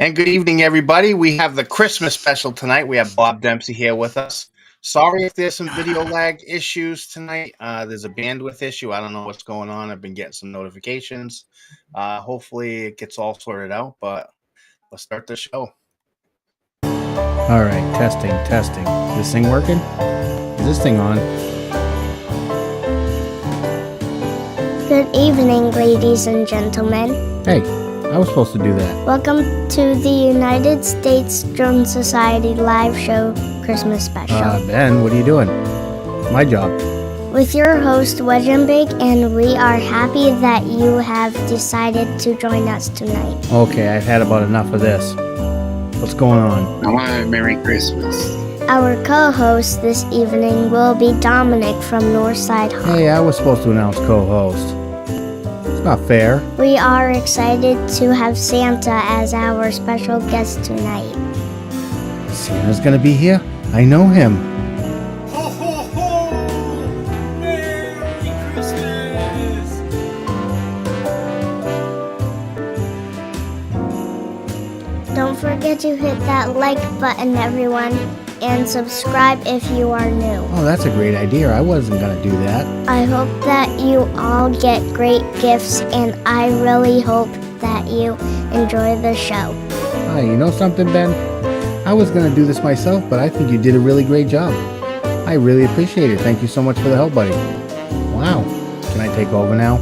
And good evening, everybody. We have the Christmas special tonight. We have Bob Dempsey here with us. Sorry if there's some video lag issues tonight. There's a bandwidth issue. I don't know what's going on. I've been getting some notifications. Hopefully it gets all sorted out, but let's start the show. All right, testing. Is this thing working? Is this thing on? Good evening, ladies and gentlemen. Hey, I was supposed to do that. Welcome to the United States Drone Society live show Christmas special. Ben, what are you doing? My job. With your host, Wedgenbigg, and we are happy that you have decided to join us tonight. Okay, I've had about enough of this. What's going on? I want a Merry Christmas. Our co-host this evening will be Dominic from Northside Hall. Hey, I was supposed to announce co-host. It's not fair. We are excited to have Santa as our special guest tonight. Santa's gonna be here? I know him. Ho, ho, ho! Merry Christmas! Don't forget to hit that like button, everyone, and subscribe if you are new. Oh, that's a great idea. I wasn't gonna do that. I hope that you all get great gifts, and I really hope that you enjoy the show. Hi, you know something, Ben? I was gonna do this myself, but I think you did a really great job. I really appreciate it. Thank you so much for the help, buddy. Wow. Can I take over now?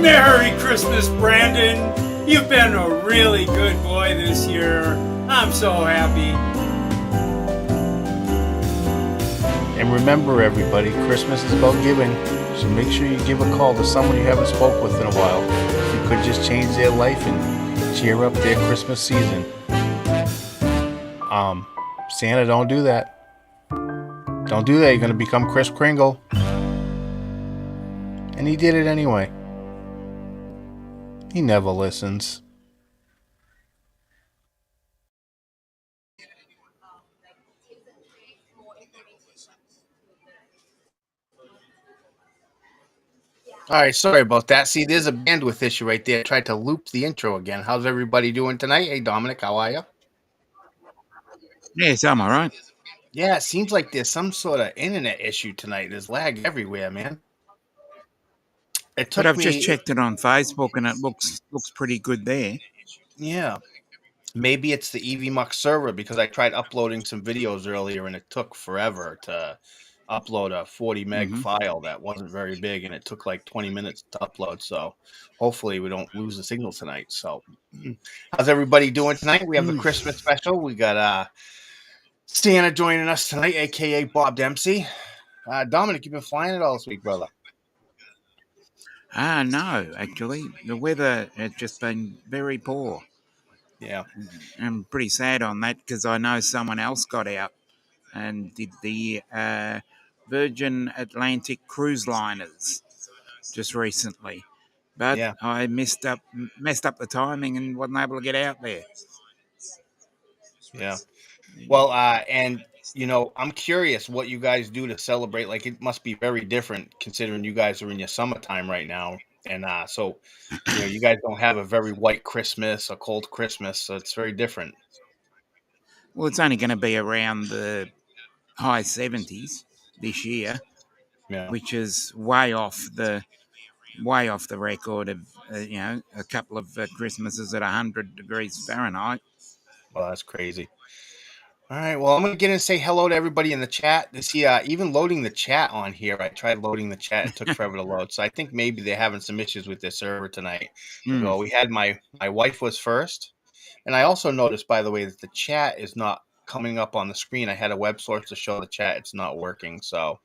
Merry Christmas, Brandon! You've been a really good boy this year. I'm so happy. And remember, everybody, Christmas is about giving. So make sure you give a call to someone you haven't spoke with in a while. You could just change their life and cheer up their Christmas season. Santa, don't do that. Don't do that. You're going to become Kris Kringle. And he did it anyway. He never listens. All right, sorry about that. See, there's a bandwidth issue right there. I tried to loop the intro again. How's everybody doing tonight? Hey, Dominic, how are you? Yes, I'm all right. Yeah, it seems like there's some sort of internet issue tonight. There's lag everywhere, man. It took But I've me, just checked it on Facebook, and it looks pretty good there. yeah. Maybe it's the EVMux server because I tried uploading some videos earlier and it took forever to upload a 40 meg file that wasn't very big and it took like 20 minutes to upload. So hopefully we don't lose the signal tonight. So how's everybody doing tonight? We have the Christmas special. We got Santa joining us tonight, aka Bob Dempsey. Dominic, you've been flying it all this week, brother. No, actually, the weather has just been very poor. Yeah. I'm pretty sad on that because I know someone else got out and did the Virgin Atlantic cruise liners just recently. But Yeah. I messed up the timing and wasn't able to get out there. Yeah. Well, and you know, I'm curious what you guys do to celebrate. Like, it must be very different considering you guys are in your summertime right now, and so you know, you guys don't have a very white Christmas, a cold Christmas, so it's very different. Well, it's only going to be around the high 70s this year, Yeah. which is way off the record of a couple of Christmases at 100 degrees Fahrenheit. Well, that's crazy. All right. Well, I'm going to get in and say hello to everybody in the chat. See, even loading the chat on here, I tried loading the chat. It took forever to load. So I think maybe they're having some issues with their server tonight. Well, we had my wife was first. And I also noticed, by the way, that the chat is not coming up on the screen. I had a web source to show the chat. It's not working. So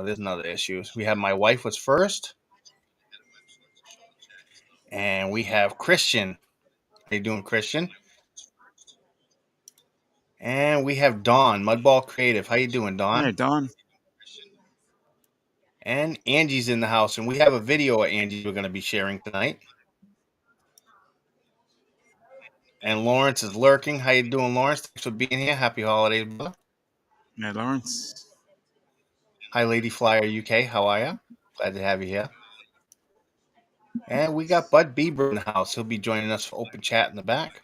there's another issue. We have my wife was first. And we have Christian. How you doing, Christian? And we have Dawn, Mudball Creative. How you doing, Dawn? Yeah, Don. And Angie's in the house, and we have a video of Angie we're going to be sharing tonight. And Lawrence is lurking. How you doing, Lawrence? Thanks for being here. Happy holidays, brother. No, Lawrence. Hi, Lady Flyer UK. How are you? Glad to have you here. And we got Bud Bieber in the house. He'll be joining us for open chat in the back.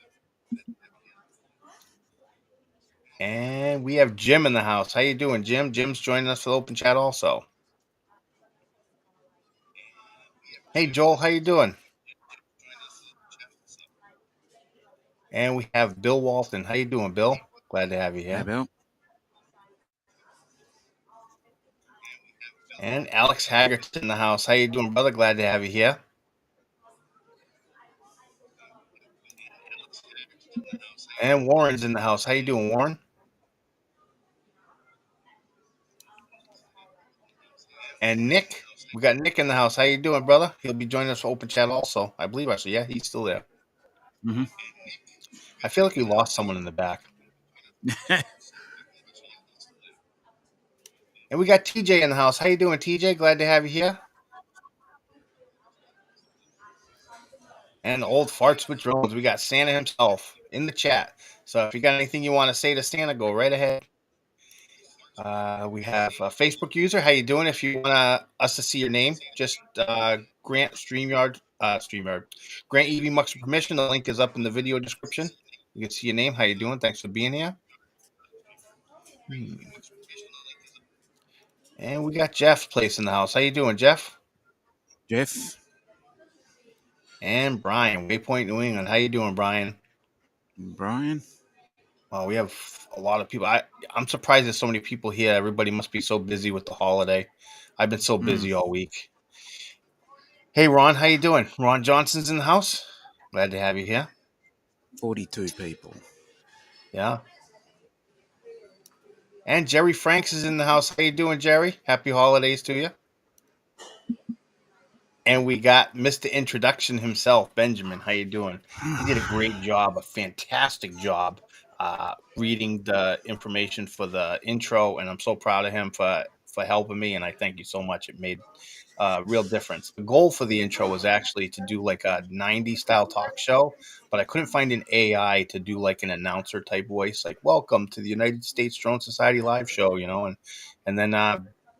And we have Jim in the house. How you doing, Jim? Jim's joining us for the open chat also. Hey, Joel. How you doing? And we have Bill Walton. How you doing, Bill? Glad to have you Hey, here. Bill. And Alex Haggert's in the house. How you doing, brother? Glad to have you here. And Warren's in the house. How you doing, Warren? And Nick. We got Nick in the house. How you doing, brother? He'll be joining us for open chat also. I believe actually. Yeah, he's still there. Mm-hmm. I feel like we lost someone in the back. And we got TJ in the house. How you doing, TJ? Glad to have you here. And the old farts with drones. We got Santa himself in the chat. So if you got anything you want to say to Santa, go right ahead. We have a Facebook user. How you doing? If you want us to see your name, just grant StreamYard, grant EV Mux permission. The link is up in the video description. You can see your name. How you doing? Thanks for being here. And we got Jeff's place in the house. How you doing, Jeff? Jeff. And Brian, Waypoint New England. How you doing, Brian? Brian. Well, we have a lot of people. I'm surprised there's so many people here. Everybody must be so busy with the holiday. I've been so busy all week. Hey, Ron, how you doing? Ron Johnson's in the house. Glad to have you here. 42 people. Yeah. And Gerry Franks is in the house. How you doing, Gerry? Happy holidays to you. And we got Mr. Introduction himself, Benjamin. How you doing? He did a great job, a fantastic job reading the information for the intro, and I'm so proud of him for helping me, and I thank you so much. It made a real difference. The goal for the intro was actually to do like a 90s style talk show, but I couldn't find an AI to do like an announcer type voice, like "Welcome to the United States Drone Society live show," and then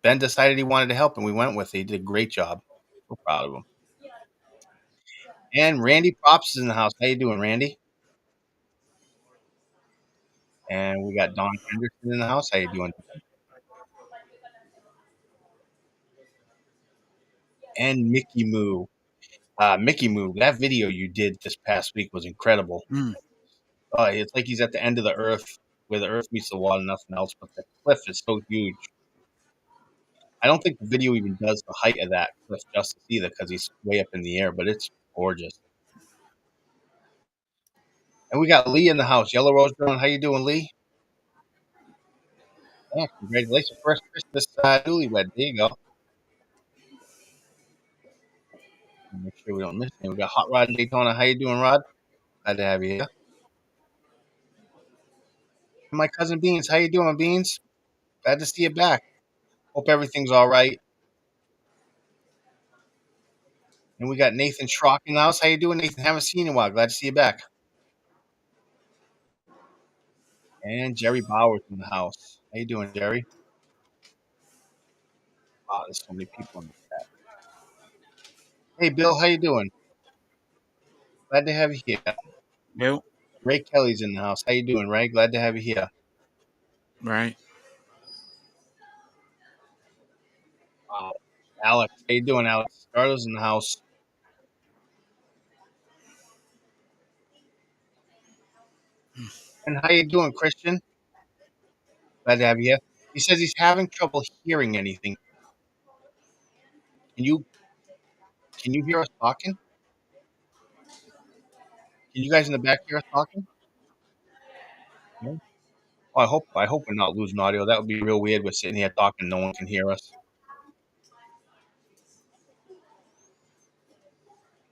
Ben decided he wanted to help, and we went with it. He did a great job. So proud of him. And Randy Props is in the house. How you doing, Randy? And we got Don Henderson in the house. How you doing? And Mickey Moo. Mickey Moo, that video you did this past week was incredible. It's like he's at the end of the earth where the earth meets the water, nothing else, but the cliff is so huge. I don't think the video even does the height of that cliff justice either because he's way up in the air, but it's gorgeous. And we got Lee in the house. Yellow Rose Drone. How you doing, Lee? Yeah, congratulations. First Christmas newlywed. There you go. Make sure we don't miss anything. We got Hot Rod in Daytona. How you doing, Rod? Glad to have you here. And my cousin Beans. How you doing, Beans? Glad to see you back. Hope everything's all right. And we got Nathan Schrock in the house. How you doing, Nathan? Haven't seen you in a while. Glad to see you back. And Gerry Bowers in the house. How you doing, Gerry? Wow, there's so many people in the chat. Hey, Bill. How you doing? Glad to have you here. Bill. Ray Kelly's in the house. How you doing, Ray? Glad to have you here. Right. Wow. Alex. How you doing, Alex? Scarlett's in the house. And how you doing, Christian? Glad to have you here. He says he's having trouble hearing anything. Can you hear us talking? Can you guys in the back hear us talking? No? Oh, I hope we're not losing audio. That would be real weird. We're sitting here talking, no one can hear us.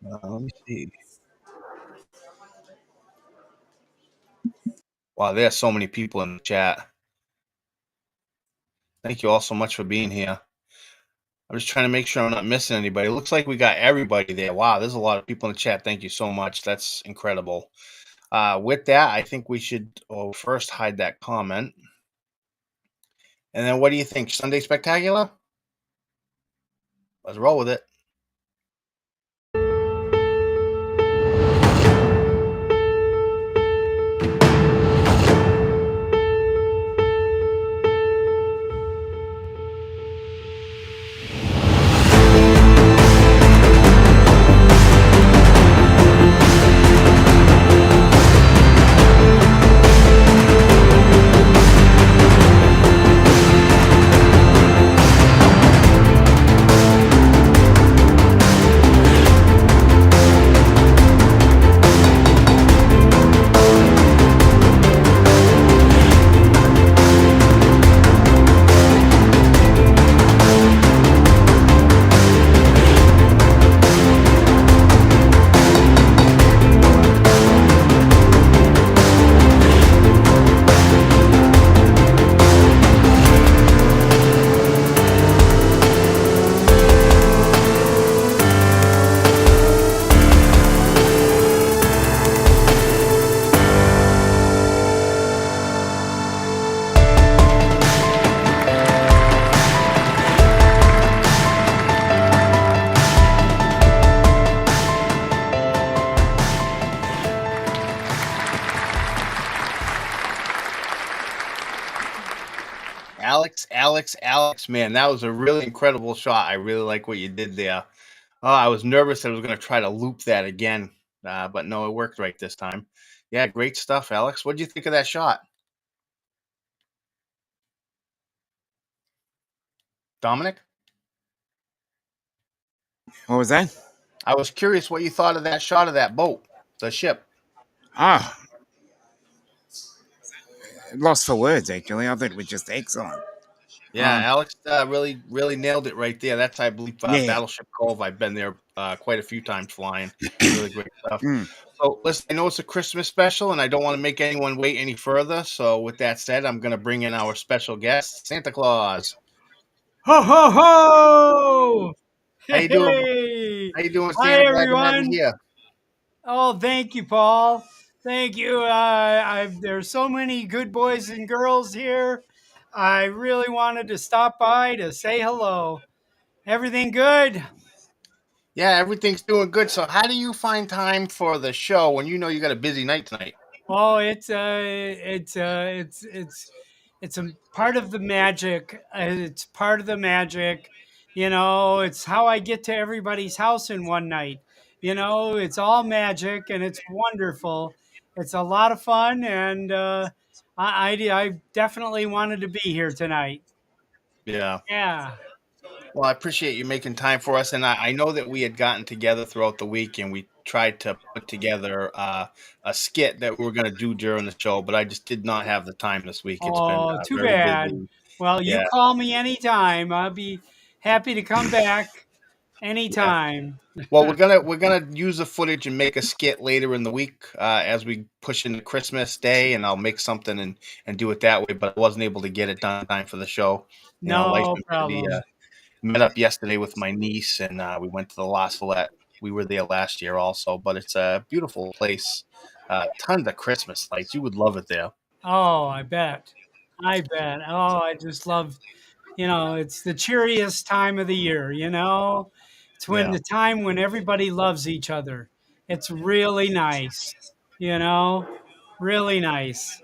Let me see. Wow, there's so many people in the chat. Thank you all so much for being here. I'm just trying to make sure I'm not missing anybody. It looks like we got everybody there. Wow, there's a lot of people in the chat. Thank you so much. That's incredible. With that, I think we should first hide that comment. And then what do you think? Sunday Spectacular? Let's roll with it. Alex, man, that was a really incredible shot. I really like what you did there. Oh, I was nervous that I was going to try to loop that again, but no, it worked right this time. Yeah, great stuff, Alex. What did you think of that shot? Dominic? What was that? I was curious what you thought of that shot of that boat, the ship. Ah, lost for words, actually. I thought it was just excellent. Yeah, Alex really nailed it right there. That's, I believe, Yeah. Battleship Cove. I've been there quite a few times flying. Really great stuff. So, listen, I know it's a Christmas special, and I don't want to make anyone wait any further. So, with that said, I'm going to bring in our special guest, Santa Claus. Ho, ho, ho! How you doing? Hey! How you doing, Hi, Santa? Glad to have everyone. you here. Oh, thank you, Paul. Thank you. There's so many good boys and girls here. I really wanted to stop by to say hello. Everything good? Yeah, everything's doing good. So, how do you find time for the show when you know you got a busy night tonight? Oh, it's a part of the magic. It's part of the magic. You know, it's how I get to everybody's house in one night. You know, it's all magic and it's wonderful. It's a lot of fun, and I definitely wanted to be here tonight. Yeah. Yeah. Well, I appreciate you making time for us, and I know that we had gotten together throughout the week, and we tried to put together a skit that we were going to do during the show, but I just did not have the time this week. It's been Oh, too very bad. busy. Well, you Yeah, call me anytime. I'll be happy to come back yeah. anytime. Well, we're gonna use the footage and make a skit later in the week as we push into Christmas Day, and I'll make something and do it that way. But I wasn't able to get it done in time for the show. You know, life's No been busy. problem. Met up yesterday with my niece, and we went to the La Salette. We were there last year also, but it's a beautiful place. Tons of Christmas lights. You would love it there. Oh, I bet. I bet. Oh, I just love, it's the cheeriest time of the year, you know? It's when Yeah. the time when everybody loves each other. It's really nice, you know? Really nice.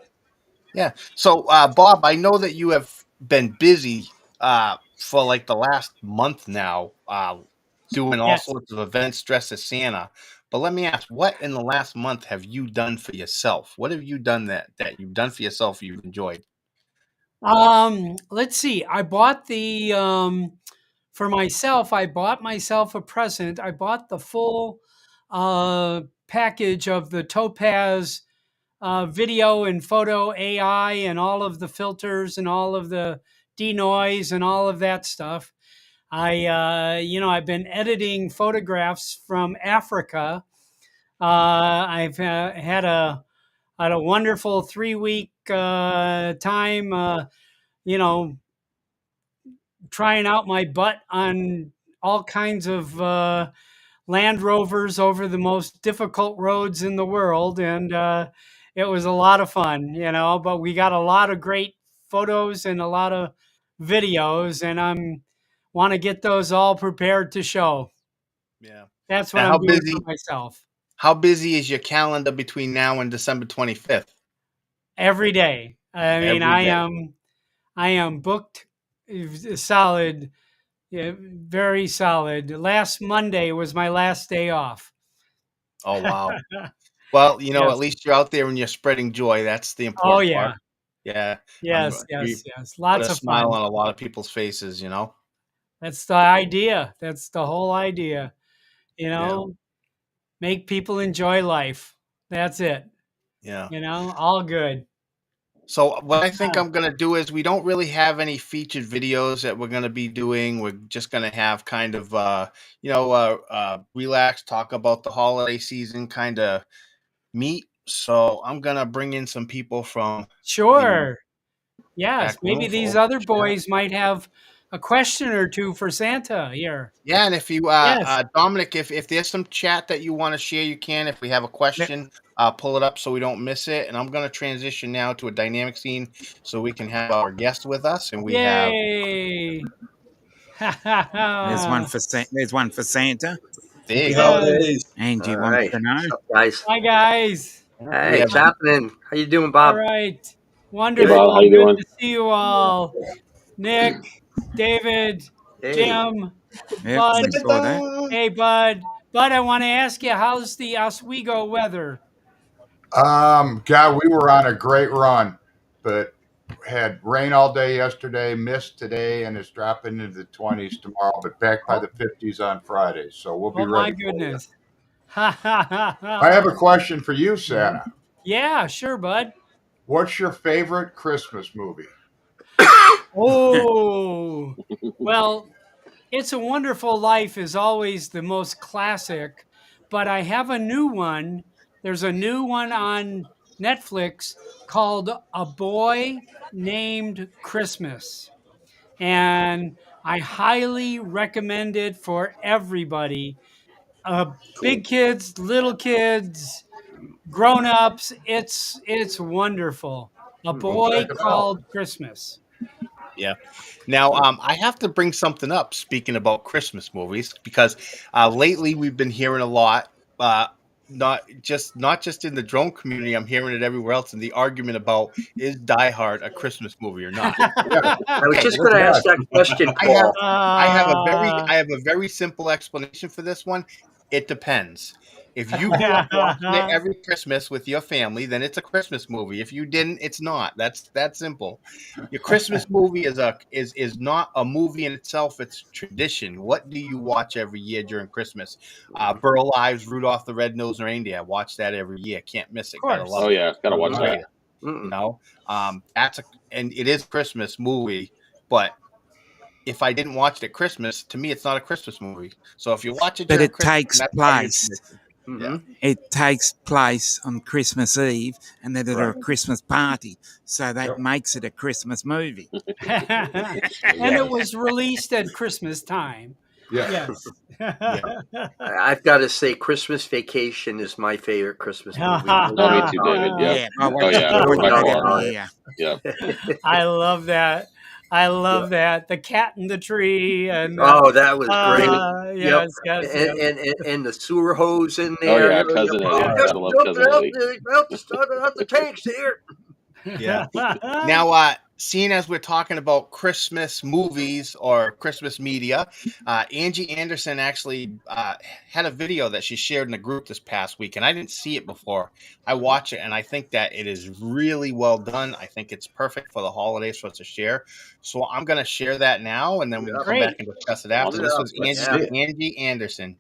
Yeah. So, Bob, I know that you have been busy for like the last month now, doing all Yes. sorts of events dressed as Santa. But let me ask, what in the last month have you done for yourself? What have you done that you've done for yourself you've enjoyed? Let's see. I bought for myself, I bought myself a present. I bought the full package of the Topaz video and photo AI and all of the filters and all of the denoise and all of that stuff. I've been editing photographs from Africa. I've had a wonderful 3 week time, you know, trying out my butt on all kinds of Land Rovers over the most difficult roads in the world. And it was a lot of fun, but we got a lot of great photos and a lot of videos, and I'm want to get those all prepared to show. Yeah. That's what Now, I'm doing for myself how busy is your calendar between now and December 25th? every day. I mean, Every day. I am booked solid, very solid. Last Monday was my last day off. Oh, wow. Well, at Yes. least you're out there and you're spreading joy. That's the Oh important part. yeah. Yeah. Yes. You Yes. put Lots a of smile fun. on a lot of people's faces, That's the idea. That's the whole idea. Yeah. Make people enjoy life. That's it. Yeah. All good. So what I think I'm going to do is we don't really have any featured videos that we're going to be doing. We're just going to have kind of, relax, talk about the holiday season kind of meet. So I'm going to bring in some people from the Sure. Yes. back Maybe room these for other chat. boys might have a question or two for Santa here. Yeah, and if you, Yes. Dominic, if there's some chat that you want to share, you can. If we have a question, pull it up so we don't miss it. And I'm going to transition now to a dynamic scene so we can have our guest with us. And we have Yay. There's one for Santa. there you Happy go. holidays. Angie All wants right. to know. What's up, guys? Hi, guys. Hey, have it's happening. How you doing, All Bob? right. Wonderful. Hey, Bob, how you Good doing? to see you all. Nick, David, Hey. Jim, Yep, Bud. we saw that. Hey, Bud. Bud, I want to ask you, how's the Oswego weather? God, we were on a great run, but had rain all day yesterday, mist today, and it's dropping into the 20s tomorrow, but back by the 50s on Friday. So we'll be Oh, my ready. goodness. I have a question for you, Santa. Yeah, sure, Bud. What's your favorite Christmas movie? Oh, well, It's a Wonderful Life is always the most classic, but I have a new one. There's a new one on Netflix called A Boy Named Christmas. And I highly recommend it for everybody. Big kids, little kids, grown-ups. It's wonderful. A We'll Boy check it out. Called Christmas. Yeah. Now, I have to bring something up. Speaking about Christmas movies, because lately we've been hearing a lot. Not just in the drone community. I'm hearing it everywhere else. In the argument about is Die Hard a Christmas movie or not? I was Okay, just going to ask that question, I have Paul. I have a very simple explanation for this one. It depends. If you grew up watching it every Christmas with your family, then it's a Christmas movie. If you didn't, it's not. That's that simple. Your Christmas movie is not a movie in itself. It's tradition. What do you watch every year during Christmas? Burl Ives, Rudolph the Red-Nosed Reindeer. I watch that every year. Can't miss it. Gotta course. love Oh it. yeah, gotta watch Right. that. You know, and it is a Christmas movie, but if I didn't watch it at Christmas, to me, it's not a Christmas movie. So if you watch it But during it Christmas, takes that's part of your place. tradition. Mhm. Yeah. It takes place on Christmas Eve, and then at a Right. Christmas party, so that Yep. makes it a Christmas movie. And it was released at Christmas time. Yeah. Yes. I've got to say, Christmas Vacation is my favorite Christmas movie. Oh, me too, David. Yeah. Yeah, I Oh watched yeah, it by Yeah. far. yeah. Yeah. I love that. I love that. The cat in the tree and Oh, that was great. yes, yes, And, yes. and the sewer hose in Oh there. yeah, Cousin Eddie. Oh, Gotta love Cousin Eddie. out the tanks here. Yeah. Now, seeing as we're talking about Christmas movies or Christmas media, Angie Anderson actually had a video that she shared in a group this past week, and I didn't see it before. I watch it, and I think that it is really well done. I think it's perfect for the holidays for us to share. So I'm going to share that now, and then we can come back and discuss it after. This was Angie Anderson.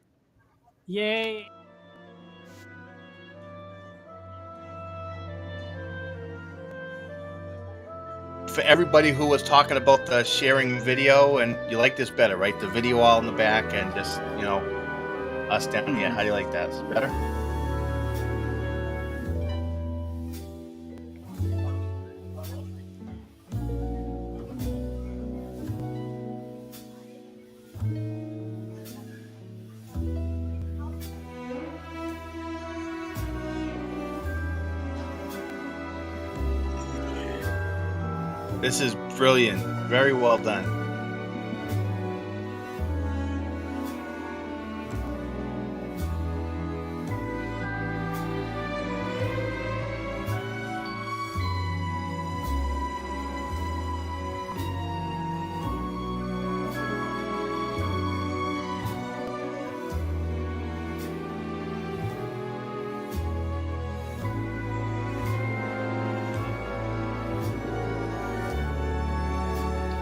Yay. For everybody who was talking about the sharing video, and you like this better, right? The video all in the back and just, us down here. How do you like that? Is it better? This is brilliant. Very well done.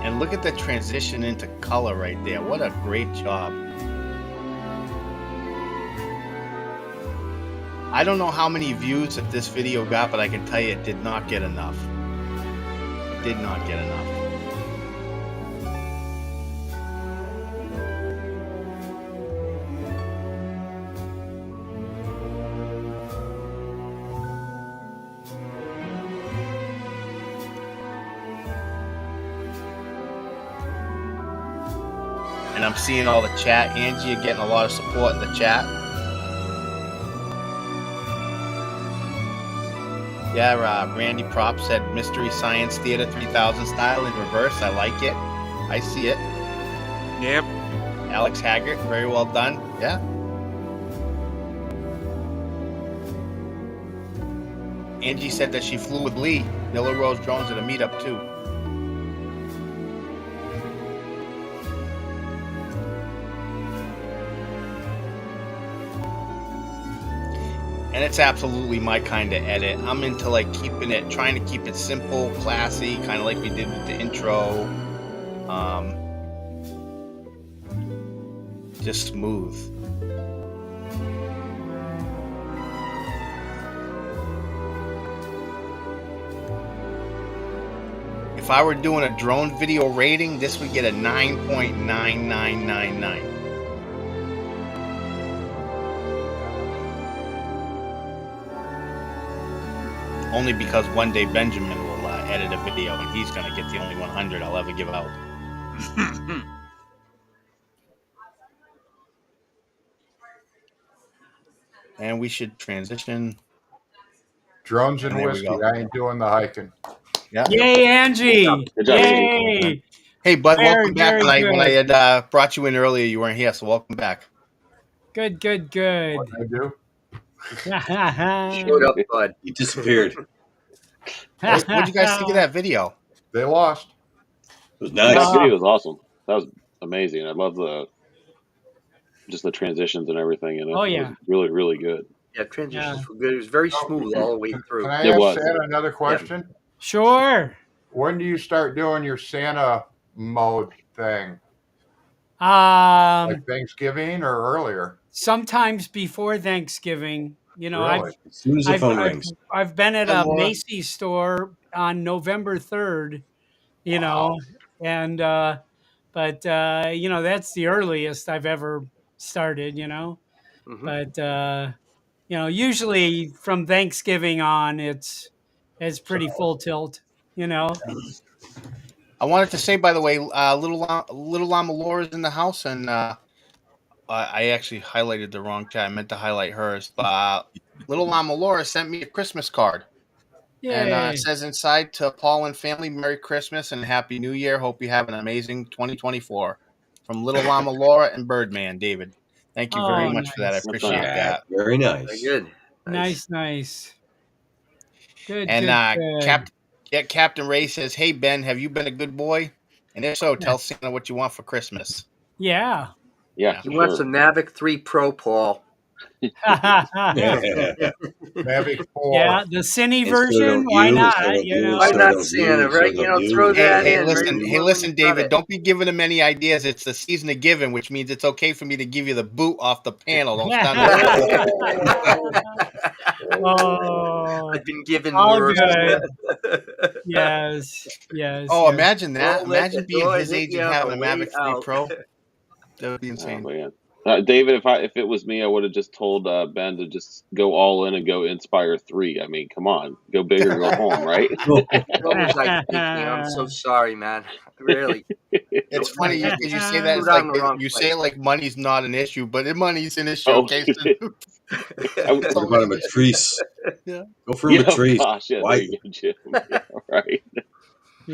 And look at the transition into color right there. What a great job. I don't know how many views that this video got, but I can tell you it did not get enough. It did not get enough. And I'm seeing all the chat. Angie, you're getting a lot of support in the chat. Yeah, Randy Prop said Mystery Science Theater 3000 style in reverse. I like it. I see it. Yep. Alex Haggert, very well done. Yeah. Angie said that she flew with Lee, Miller Rose Drones at a meetup too. And it's absolutely my kind of edit. I'm into like trying to keep it simple, classy, kind of like we did with the intro. Just smooth. If I were doing a drone video rating, this would get a 9.9999. Only because one day Benjamin will edit a video and he's going to get the only 100 I'll ever give out. And we should transition. Drones and whiskey. I ain't doing the hiking. Yeah. Yay, Angie! Good job, Yay! Hey, bud, Very, welcome back. very When I had brought you in earlier, you weren't here, so welcome back. Good. What did I do? Showed up, bud. He disappeared. What'd you guys think of that video? They lost. It was nice. That video was awesome. That was amazing. I love the transitions and everything in it. Oh, It yeah. was really, really good. Yeah, transitions were good. It was very smooth all the way through. Can I It ask was. Santa another question? Sure. When do you start doing your Santa mode thing? Like Thanksgiving or earlier? Sometimes before Thanksgiving. You know, Really? As soon as the phone rings. I've been at Hey, a Laura. Macy's store on November 3rd, you know, and but you know, that's the earliest I've ever started, you know. Mhm. But you know, usually from Thanksgiving on it's pretty full tilt, you know. I wanted to say, by the way, Little Llama Laura's in the house, and I actually highlighted the wrong chat. I meant to highlight hers. But Little Llama Laura sent me a Christmas card. And Yay. it says inside, to Paul and family, Merry Christmas and Happy New Year. Hope you have an amazing 2024. From Little Llama Laura and Birdman, David. Thank you very Oh, much for that. I nice. appreciate nice. that. Very Very nice. good. Nice. Good, And good. Captain Ray says, hey, Ben, have you been a good boy? And if so, tell Santa what you want for Christmas. Yeah. Yeah, He for wants sure. a Mavic 3 Pro, Paul. Mavic 4. Yeah, the Cine And so version. don't Why you, not? so don't You you, know. Why so not don't Santa, you, so right? You know, don't throw you. that Hey, in. listen, Right? listen, David, it. don't be giving him any ideas. It's the season of giving, which means it's okay for me to give you the boot off the panel. Don't stand Oh, I've been given all worse. good. Yes. Oh, yes. imagine that. Don't let Imagine the being door his hit age you and on having a the way Mavic 3 out. Pro. That would be Oh, insane. man. David, if it was me, I would have just told Ben to just go all in and go Inspire 3. I mean, come on. Go big or go home, right? What was I thinking? I'm so sorry, man. Really. It's funny because you say that it's Put like on the wrong you place. say it like money's not an issue, but money's an issue. Oh, Okay, What about a Matrice? Yeah. Go for a yeah, Matrice. gosh, yeah, Why? there you go, Jim. Yeah, right.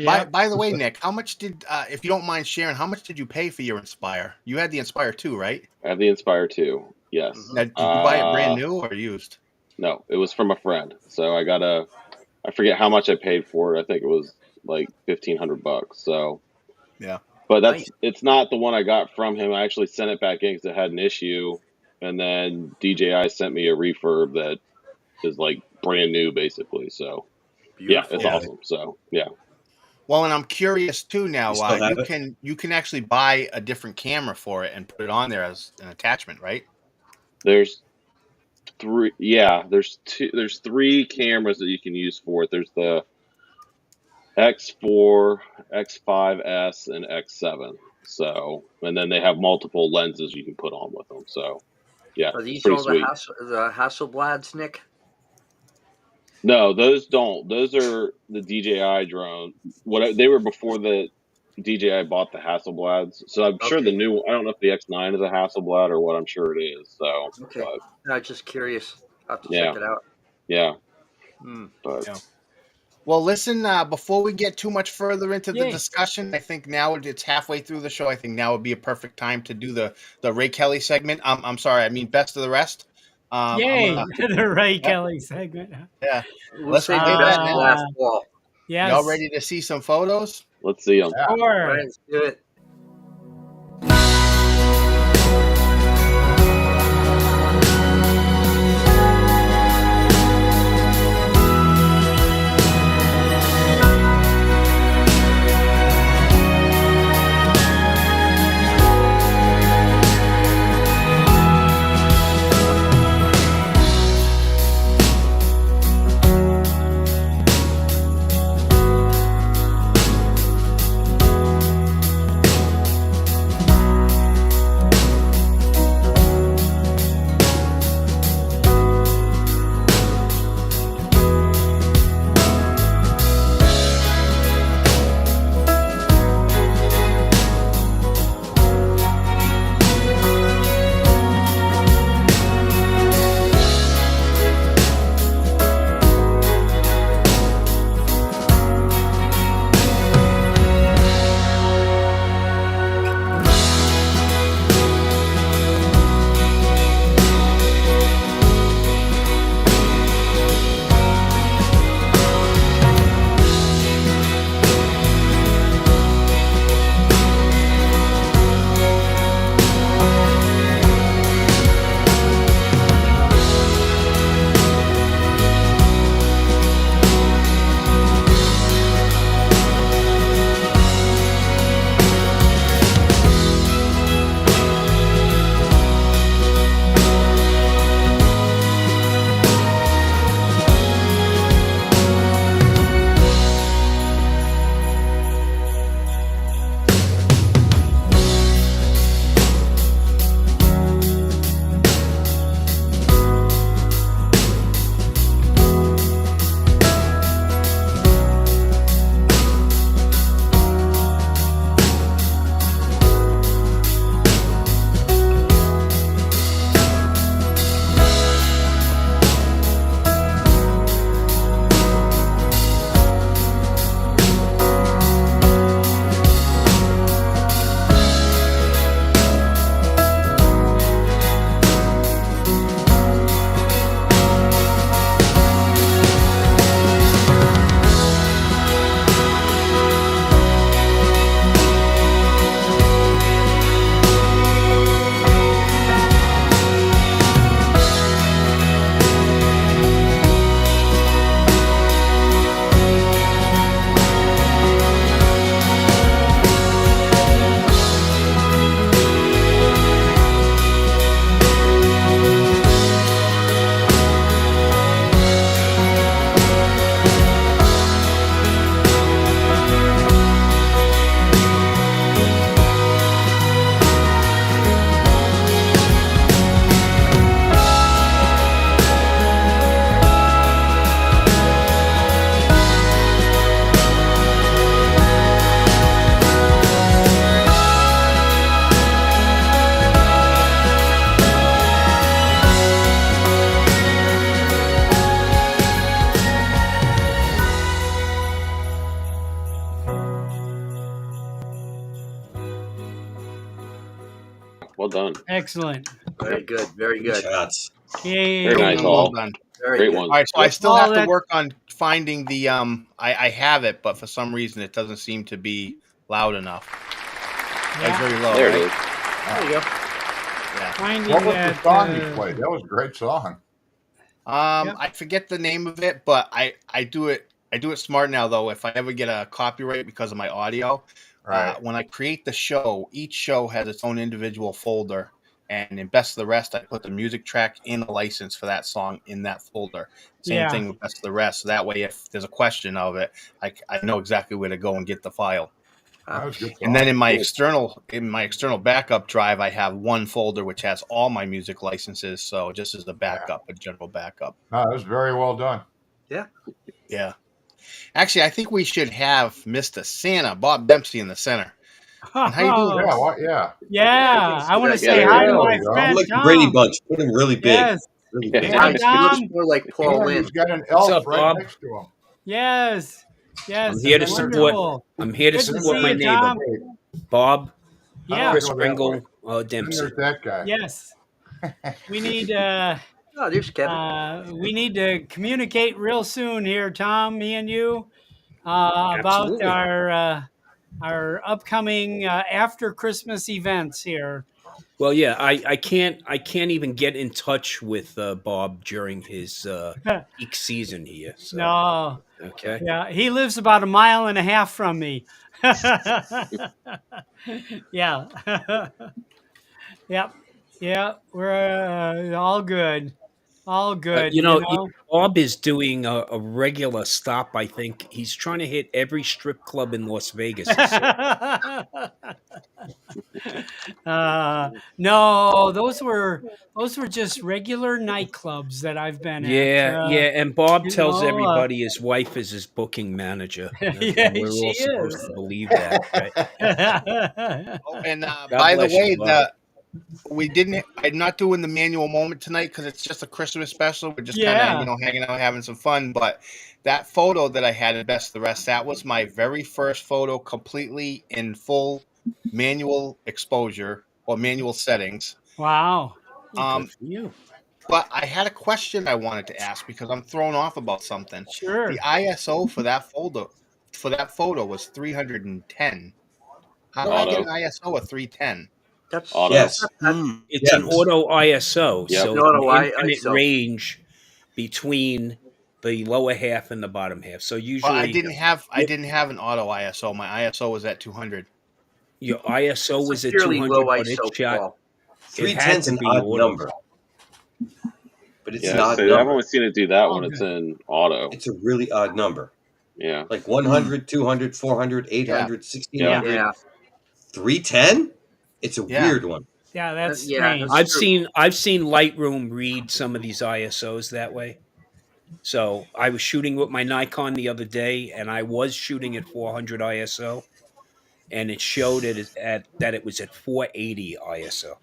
Yeah. By the way, Nick, how much did, if you don't mind sharing, how much did you pay for your Inspire? You had the Inspire 2, right? I have the Inspire 2. Yes. Now, did you buy it brand new or used? No, it was from a friend. So I forget how much I paid for it. I think it was like $1,500. So yeah, but it's not the one I got from him. I actually sent it back in because it had an issue, and then DJI sent me a refurb that is like brand new, basically. So yeah, it's awesome. So yeah. Well, and I'm curious too now. You can actually buy a different camera for it and put it on there as an attachment, right? There's three. Yeah, there's three cameras that you can use for it. There's the X4, X5S, and X7. So, and then they have multiple lenses you can put on with them. So, yeah, Are these pretty all sweet. the Hasselblads, Nick? No, those don't. Those are the DJI drone. They were before the DJI bought the Hasselblads. So I'm sure the new. I don't know if the X9 is a Hasselblad or what. I'm sure it is. So okay, I'm just curious. I have to yeah, check it out. yeah. But yeah. Well, listen. Before we get too much further into the discussion, I think now it's halfway through the show. I think now would be a perfect time to do the Ray Kelly segment. I'm sorry. I mean, best of the rest. Yay! The Ray Kelly segment. Yeah. Let's say the best last ball. Yes. Y'all ready to see some photos? Let's see them. Sure. Right, let's do it. Well done. Excellent. Very good. Very Good good. shots. Yay. Very nice, Well all. done. Very Great good. one. All right, so I still Oh, have to that's- work on finding the I have it, but for some reason it doesn't seem to be loud enough. That's Yeah. very low, There right? it is. There you go. Yeah. Finding What was that, the song you played? That was a great song. Yep. I forget the name of it, but I do it smart now though. If I ever get a copyright because of my audio, Right. when I create the show, each show has its own individual folder, and in Best of the Rest, I put the music track in a license for that song in that folder. Same Yeah. thing with Best of the Rest. So that way, if there's a question of it, I know exactly where to go and get the file. That was a good song. And then in my external backup drive, I have one folder which has all my music licenses. So just as a backup, a general backup. No, that was very well done. Yeah. Actually, I think we should have Mr. Santa, Bob Dempsey, in the center. And how you doing? Yeah, what? Yeah. Yeah. I want to Yeah, say there hi we to go. my There you go. friend Like the Tom. Brady Bunch. Put him really big. Yes. Really Yeah. big. Hi, He Tom. looks more like Paul And Lynn. he's got an What's elf up, right Bob? next to him. Yes. Yes. I'm here to Wonderful. I'm here to Good to support see my you, neighbor, Tom. Bob, Yeah. Chris Go that Pringle, way. Dempsey. There's that guy. Yes. We need Oh, there's Kevin. we need to communicate real soon here, Tom, me and you, about Absolutely. our upcoming after Christmas events here. Well, yeah, I can't even get in touch with Bob during his peak season here. So, No. okay. Yeah, he lives about 1.5 miles from me. Yeah. Yep. Yeah, we're all good. All good. You know, Bob is doing a regular stop. I think he's trying to hit every strip club in Las Vegas. He said. No, those were just regular nightclubs that I've been at. Yeah, and Bob you tells know, everybody his wife is his booking manager. Yeah, And we're all she supposed is. to believe that, right? Oh, and God by the bless you, way, Bob. I'm not doing the manual moment tonight because it's just a Christmas special. We're just Yeah. kind of, hanging out, having some fun. But that photo that I had in Best of the Rest, that was my very first photo, completely in full manual exposure or manual settings. Wow. Good for you. But I had a question I wanted to ask because I'm thrown off about something. Sure. The ISO for that photo was 310. How did I get an ISO of 310? That's Auto. Yes. It's an auto ISO, Yep. so An auto it's an infinite ISO. range between the lower half and the bottom half. So usually, Well, I didn't have an auto ISO. My ISO was at 200. your ISO was at Fairly 200, low but ISO, it shot. Paul. It had 310's to an be odd auto. number. But it's an Yeah, odd so I've number. only seen it do that when Okay. it's in auto. It's a really odd number. Yeah. Like 100, 200, 400, 800, 1600, Yeah. 310? It's a Yeah. weird one. Yeah, that's Yeah, strange. that's- I've seen Lightroom read some of these ISOs that way. So I was shooting with my Nikon the other day, and I was shooting at 400 ISO, and it showed that it was at 480 ISO.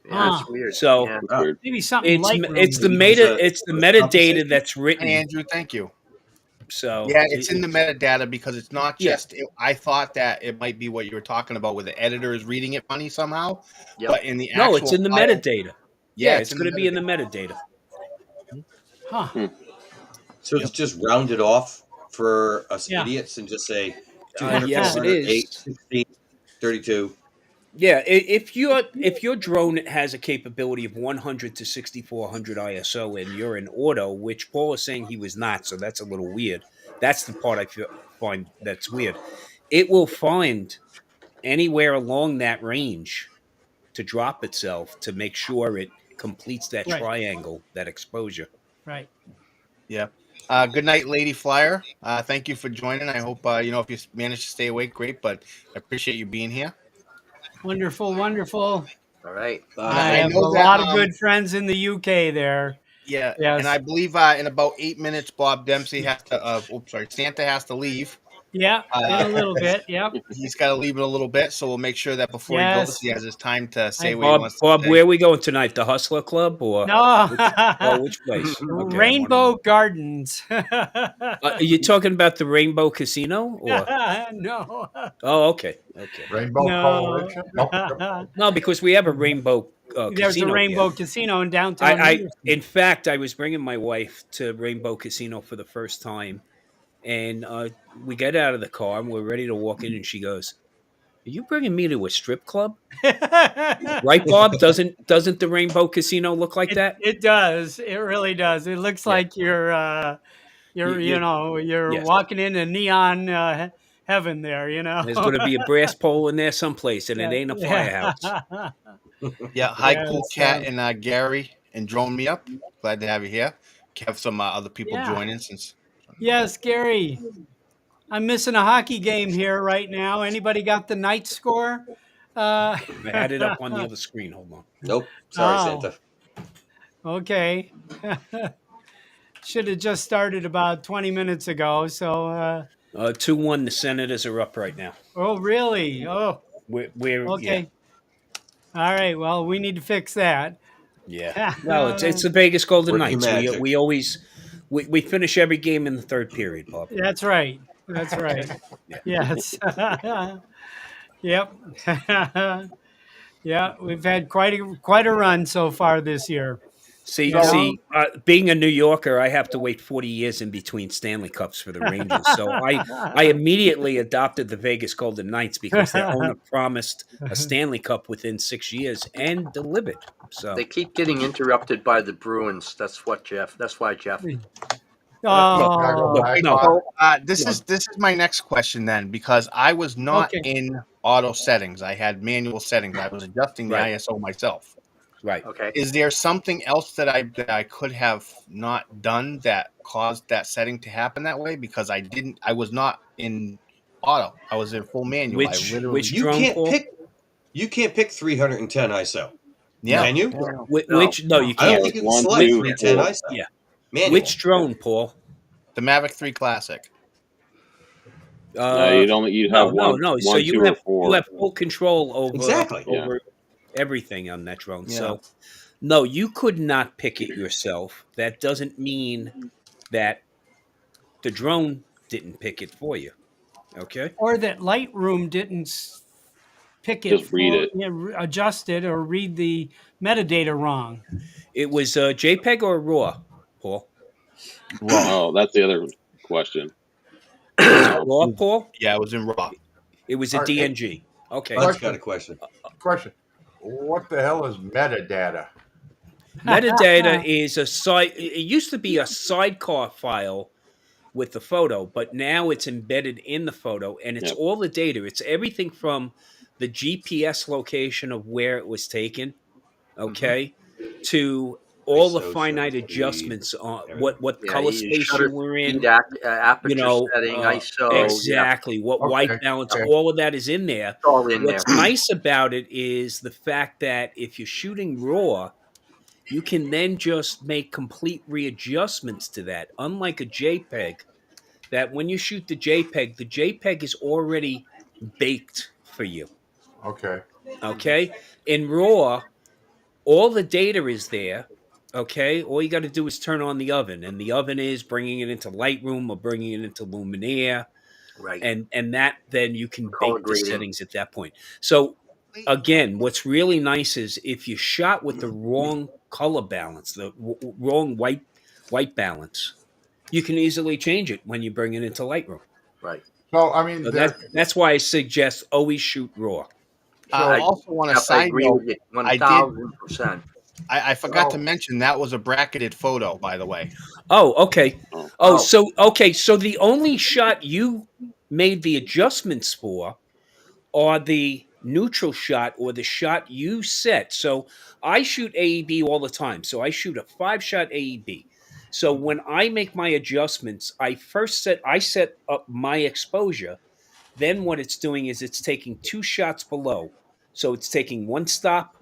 Yeah, that's weird. So Yeah. That's weird. Maybe something it's Lightroom it's the did. metadata that's Hey, written. Andrew, thank you. So Yeah, it's in the metadata because it's not Yeah. just. I thought that it might be what you were talking about, where the editor is reading it funny somehow. Yep. But in the No, actual it's in the file- metadata. Yeah, it's in going to the be in the metadata. Huh. So it's just rounded off for us Yeah. idiots and just say 200, yes, it 400, is. 8, 16, 32. Yeah, if your drone has a capability of 100 to 6400 ISO and you're in auto, which Paul is saying he was not, so that's a little weird. That's the part I find that's weird. It will find anywhere along that range to drop itself to make sure it completes that Right. triangle, that exposure. Right. Yeah. Good night, Lady Flyer. Thank you for joining. I hope if you managed to stay awake, great. But I appreciate you being here. Wonderful, wonderful. All right. I I have know a that, lot of good friends in the UK there. Yeah, Yes. and I believe in about 8 minutes, Bob Dempsey has to. Santa has to leave. Yeah, in a little bit. Yep. He's got to leave it a little bit, so we'll make sure that before he goes, Yes. he has his time to say I what he Bob, wants to Bob, say. where are we going tonight? The Hustler Club or No. which place? Okay, Rainbow Gardens. are you talking about the Rainbow Casino or? No. Oh, okay, okay. Rainbow No. Coalition? Nope. No, because we have a Rainbow There's a Casino Rainbow here. Casino in downtown. In fact, I was bringing my wife to Rainbow Casino for the first time, and we get out of the car and we're ready to walk in, and she goes, "Are you bringing me to a strip club?" Right, Bob? Doesn't the Rainbow Casino look like that? It does. It really does. It looks like you're you're yes. walking into neon heaven there. There's going to be a brass pole in there someplace, and it ain't a firehouse. Yeah, hi, Cool Yes, Cat and Gerry and Drone Me Up. Glad to have you here. Have some other people Yeah. join in since. Yes, Gerry. I'm missing a hockey game here right now. Anybody got the night score? I had it up on the other screen. Hold on. Nope. Sorry, Oh. Santa. Okay. Should have just started about 20 minutes ago. So, 2-1. The Senators are up right now. oh, really? Oh, We're okay. All right. Well, we need to fix that. Yeah. Well, it's the Vegas Golden Working Knights. magic. We always we finish every game in the third period, Bob. That's right. That's right. Yes. Yep. Yeah, we've had quite a run so far this year. See, Yeah. being a New Yorker, I have to wait 40 years in between Stanley Cups for the Rangers. So I immediately adopted the Vegas Golden Knights because their owner promised a Stanley Cup within 6 years and delivered. So They keep getting interrupted by the Bruins. That's why Jeff. Oh, no. This is my next question then, because I was not Okay. in auto settings. I had manual settings. I was adjusting the Right. ISO myself. Right. Okay. Is there something else that I could have not done that caused that setting to happen that way? Because I was not in auto. I was in full manual. Which You drone can't Paul? pick. You can't pick 310 ISO. Yeah. Can you? Which no, you I don't can't. think you can One, select two, 310 four. ISO. Yeah. Manual. Which drone, Paul? The Mavic 3 Classic. You'd have one. No. So one, you two, have or four. you have full control over Exactly. over everything on that drone. Yeah. So no, you could not pick it yourself. That doesn't mean that the drone didn't pick it for you. Okay. Or that Lightroom didn't pick it, Just read it. adjust it, or read the metadata wrong. It was JPEG or RAW, Paul? Oh, that's the other question. RAW, Paul? Yeah, it was in RAW. It was a All right. DNG. Okay. Bunt's got a question. Question. What the hell is metadata? Metadata is a side. It used to be a sidecar file with the photo, but now it's embedded in the photo, and it's Yep. all the data. It's everything from the GPS location of where it was taken, okay, to all the ISO, finite shutter speed, adjustments on everything. what color space shutter you were in. speed, aperture setting, ISO. Exactly. What Okay, white balance, okay. all of that is in there. It's all in What's there. nice about it is the fact that if you're shooting RAW, you can then just make complete readjustments to that. Unlike a JPEG, that when you shoot the JPEG is already baked for you. Okay. Okay? In RAW, all the data is there. Okay? All you got to do is turn on the oven, and the oven is bringing it into Lightroom or bringing it into Lumiere. Right. And that then you can Color bake the grading. settings at that point. So again, what's really nice is if you shot with the wrong color balance, the wrong white balance, you can easily change it when you bring it into Lightroom. Right. So I mean, So that's why I suggest always shoot RAW. I also want a Jeff, I side agree note. with you I did- 1,000%. I forgot to mention that was a bracketed photo, by the way. Oh, okay. Oh. So the only shot you made the adjustments for are the neutral shot or the shot you set. So I shoot AEB all the time. So I shoot a 5-shot AEB. So when I make my adjustments, I set up my exposure. Then what it's doing is it's taking 2 shots below. So it's taking 1 stop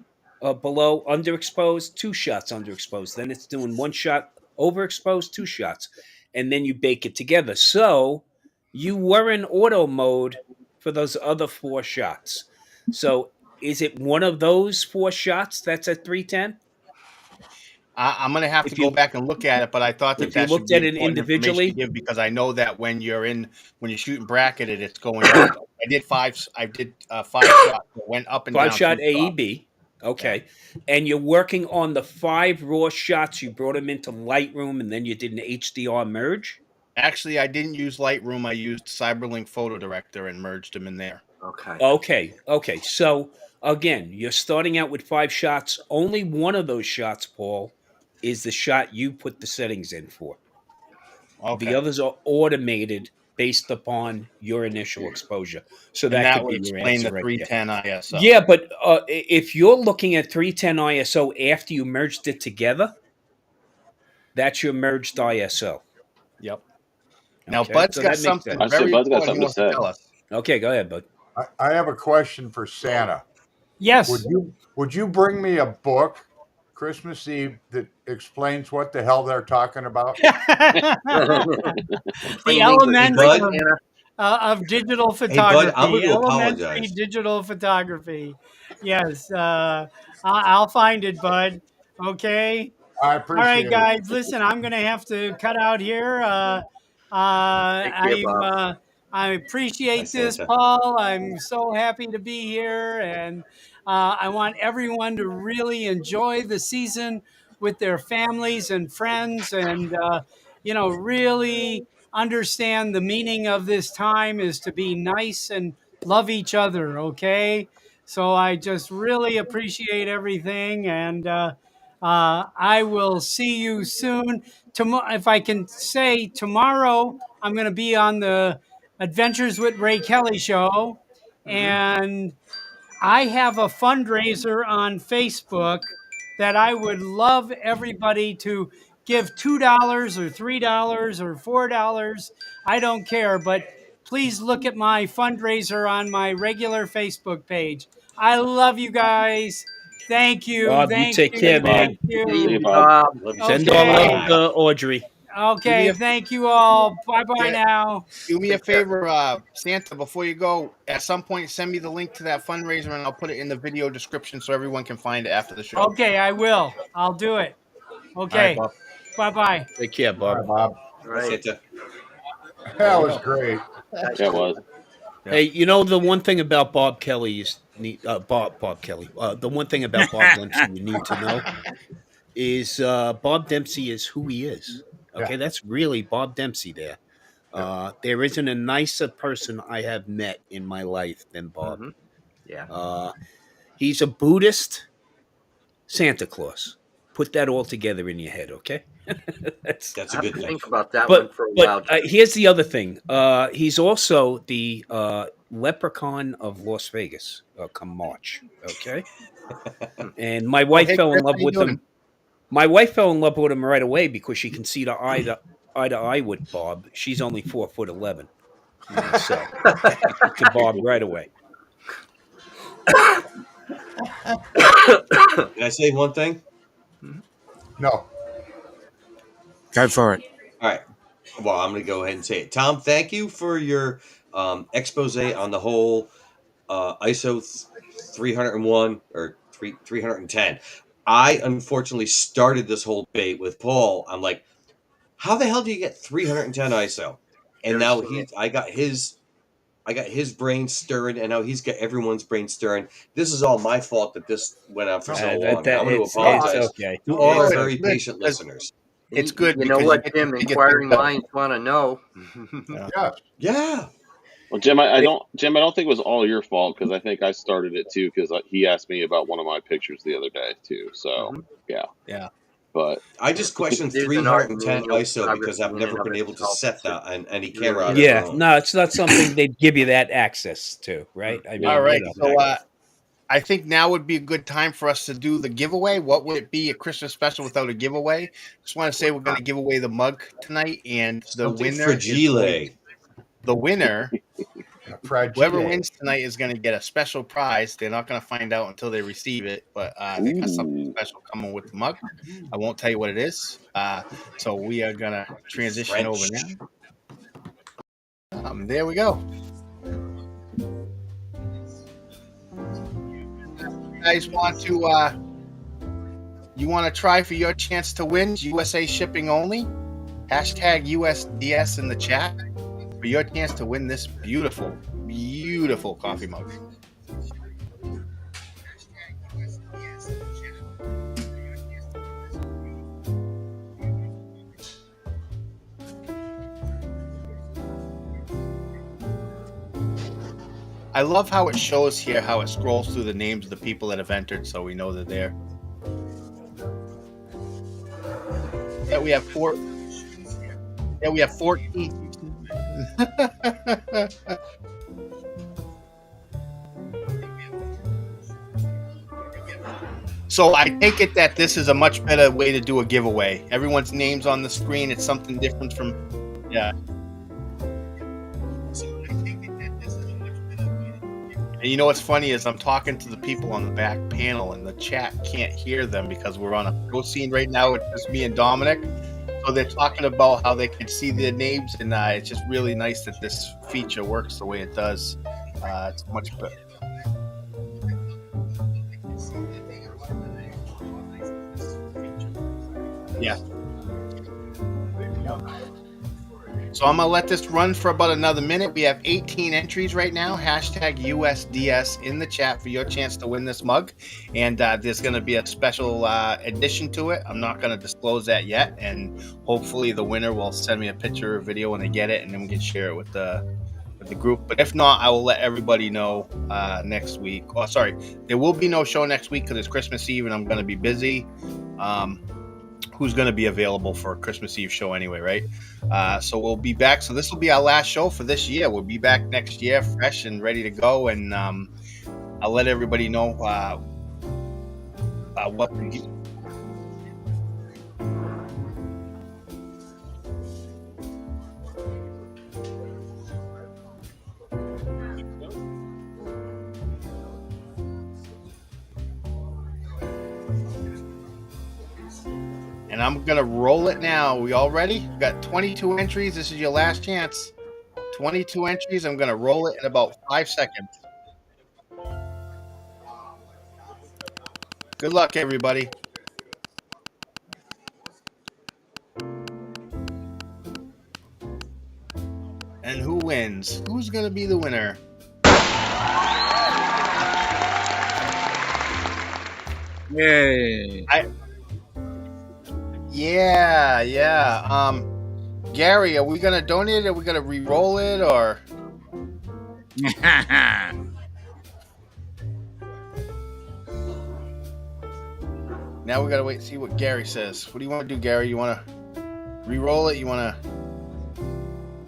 below underexposed, 2 shots underexposed. Then it's doing 1 shot overexposed, 2 shots. And then you bake it together. So You were in auto mode for those other 4 shots. So is it one of those 4 shots that's at 310? I'm gonna have to If go you back and look at it, but I thought if you that should looked be at it important information to individually, give because I know that when you're shooting bracketed, it's going up. I did 5 shots that went up and 5 down 2 shot stops. AEB. Yeah. Okay. And you're working on the 5 raw shots. You brought them into Lightroom and then you did an HDR merge? Actually, I didn't use Lightroom. I used Cyberlink Photo Director and merged them in there. Okay. Okay. So again, you're starting out with 5 shots. Only one of those shots, Paul, is the shot you put the settings in for. Okay. The others are automated based upon your initial exposure. So And that that could would be your explain answer the right there. 310 ISO. Yeah, but if you're looking at 310 ISO after you merged it together, that's your merged ISO. Yep. Now, Okay, Bud's so got that makes something sense. very Bud's got important he something to wants to say. tell us. Okay, go ahead, Bud. I have a question for Santa. Yes. Would you bring me a book Christmas Eve that explains what the hell they're talking about? The elements Bud? of digital Hey, Bud, photography. I'm going to Elementary apologize. digital photography. Yes. I'll find it, Bud. Okay. I All appreciate right, it. guys. Listen, I'm going to have to cut out here. Take care, Bob. I appreciate Hi, this, Santa. Paul. I'm so happy to be here, and I want everyone to really enjoy the season with their families and friends, and really understand the meaning of this time is to be nice and love each other. Okay, so I just really appreciate everything, and I will see you soon. Tomorrow, if I can say, tomorrow I'm going to be on the Adventures with Ray Kelly show, and I have a fundraiser on Facebook that I would love everybody to give $2 or $3 or $4. I don't care, but please look at my fundraiser on my regular Facebook page. I love you guys. Thank you. Bob, you Thank take you. care, man. Thank See you. See you, you, Bob. Bob. Love you, Send Santa. our love Okay. to Audrey. Okay. Thank you all. Bye bye Yeah. now. Do me a favor, Santa, before you go, at some point, send me the link to that fundraiser and I'll put it in the video description so everyone can find it after the show. Okay, I will. I'll do it. All right, Okay. Bob. Bye bye. Take care, All Bob. right, Bob. Hi, Right. Santa. That was great. Yeah, it was. Yeah. Hey, you know the one thing about Bob Kelly is Bob Kelly. The one thing about Bob Dempsey you need to know is Bob Dempsey is who he is. Okay, that's really Bob Dempsey there. There isn't a nicer person I have met in my life than Bob. Yeah. He's a Buddhist Santa Claus. Put that all together in your head, okay? That's a I have good to thing. think about that one for a while. Here's the other thing. He's also the leprechaun of Las Vegas come March, okay? And my wife hey, fell in Chris, love how you with doing? him. My wife fell in love with him right away because she can see the eye to eye with Bob. She's only 4'11". So to Bob right away. Can I say one thing? No. Go for it. All right. Well, I'm going to go ahead and say it. Tom, thank you for your expose on the whole ISO 301 or 310. I unfortunately started this whole debate with Paul. I'm like, how the hell do you get 310 ISO? And now I got his brain stirring, and now he's got everyone's brain stirring. This is all my fault that this went on for so long. I'm going to apologize to all our very patient listeners. It's good. You know what, Jim? Inquiring minds want to know. Yeah. Well, Jim, I don't think it was all your fault because I think I started it too because he asked me about one of my pictures the other day too. So yeah. But I just questioned 310 ISO because I've never been able to set that on any camera. Yeah, no, it's not something they'd give you that access to, right? I mean, all right. So I think now would be a good time for us to do the giveaway. What would it be a Christmas special without a giveaway? Just want to say we're going to give away the mug tonight, and the winner, whoever wins tonight is going to get a special prize. They're not going to find out until they receive it, but they got something special coming with the mug. I won't tell you what it is. So we are going to transition over now. There we go. You guys want to? You want to try for your chance to win? USA shipping only. Hashtag USDS in the chat for your chance to win this beautiful, beautiful coffee mug. I love how it shows here how it scrolls through the names of the people that have entered, so we know they're there. Yeah, we have 4. Yeah, we have 14. So I take it that this is a much better way to do a giveaway. Everyone's name's on the screen. It's something different from, yeah. And you know what's funny is I'm talking to the people on the back panel, and the chat can't hear them because we're on a pro scene right now with just me and Dominic. So they're talking about how they can see their names, and it's just really nice that this feature works the way it does. It's much better. Yeah. So I'm going to let this run for about another minute. We have 18 entries right now. Hashtag USDS in the chat for your chance to win this mug. And there's going to be a special addition to it. I'm not going to disclose that yet. And hopefully the winner will send me a picture or video when they get it, and then we can share it with the group. But if not, I will let everybody know next week. Oh, sorry. There will be no show next week because it's Christmas Eve and I'm going to be busy. Who's going to be available for a Christmas Eve show anyway, right? So we'll be back. So this will be our last show for this year. We'll be back next year fresh and ready to go. And I'll let everybody know what we And I'm going to roll it now. We all ready? We've got 22 entries. This is your last chance. 22 entries. I'm going to roll it in about 5 seconds. Good luck, everybody. And who wins? Who's going to be the winner? Yay. Yeah. Gerry, are we gonna donate it? Are we gonna re-roll it, or? Now we gotta wait and see what Gerry says. What do you want to do, Gerry? You want to re-roll it? You want to?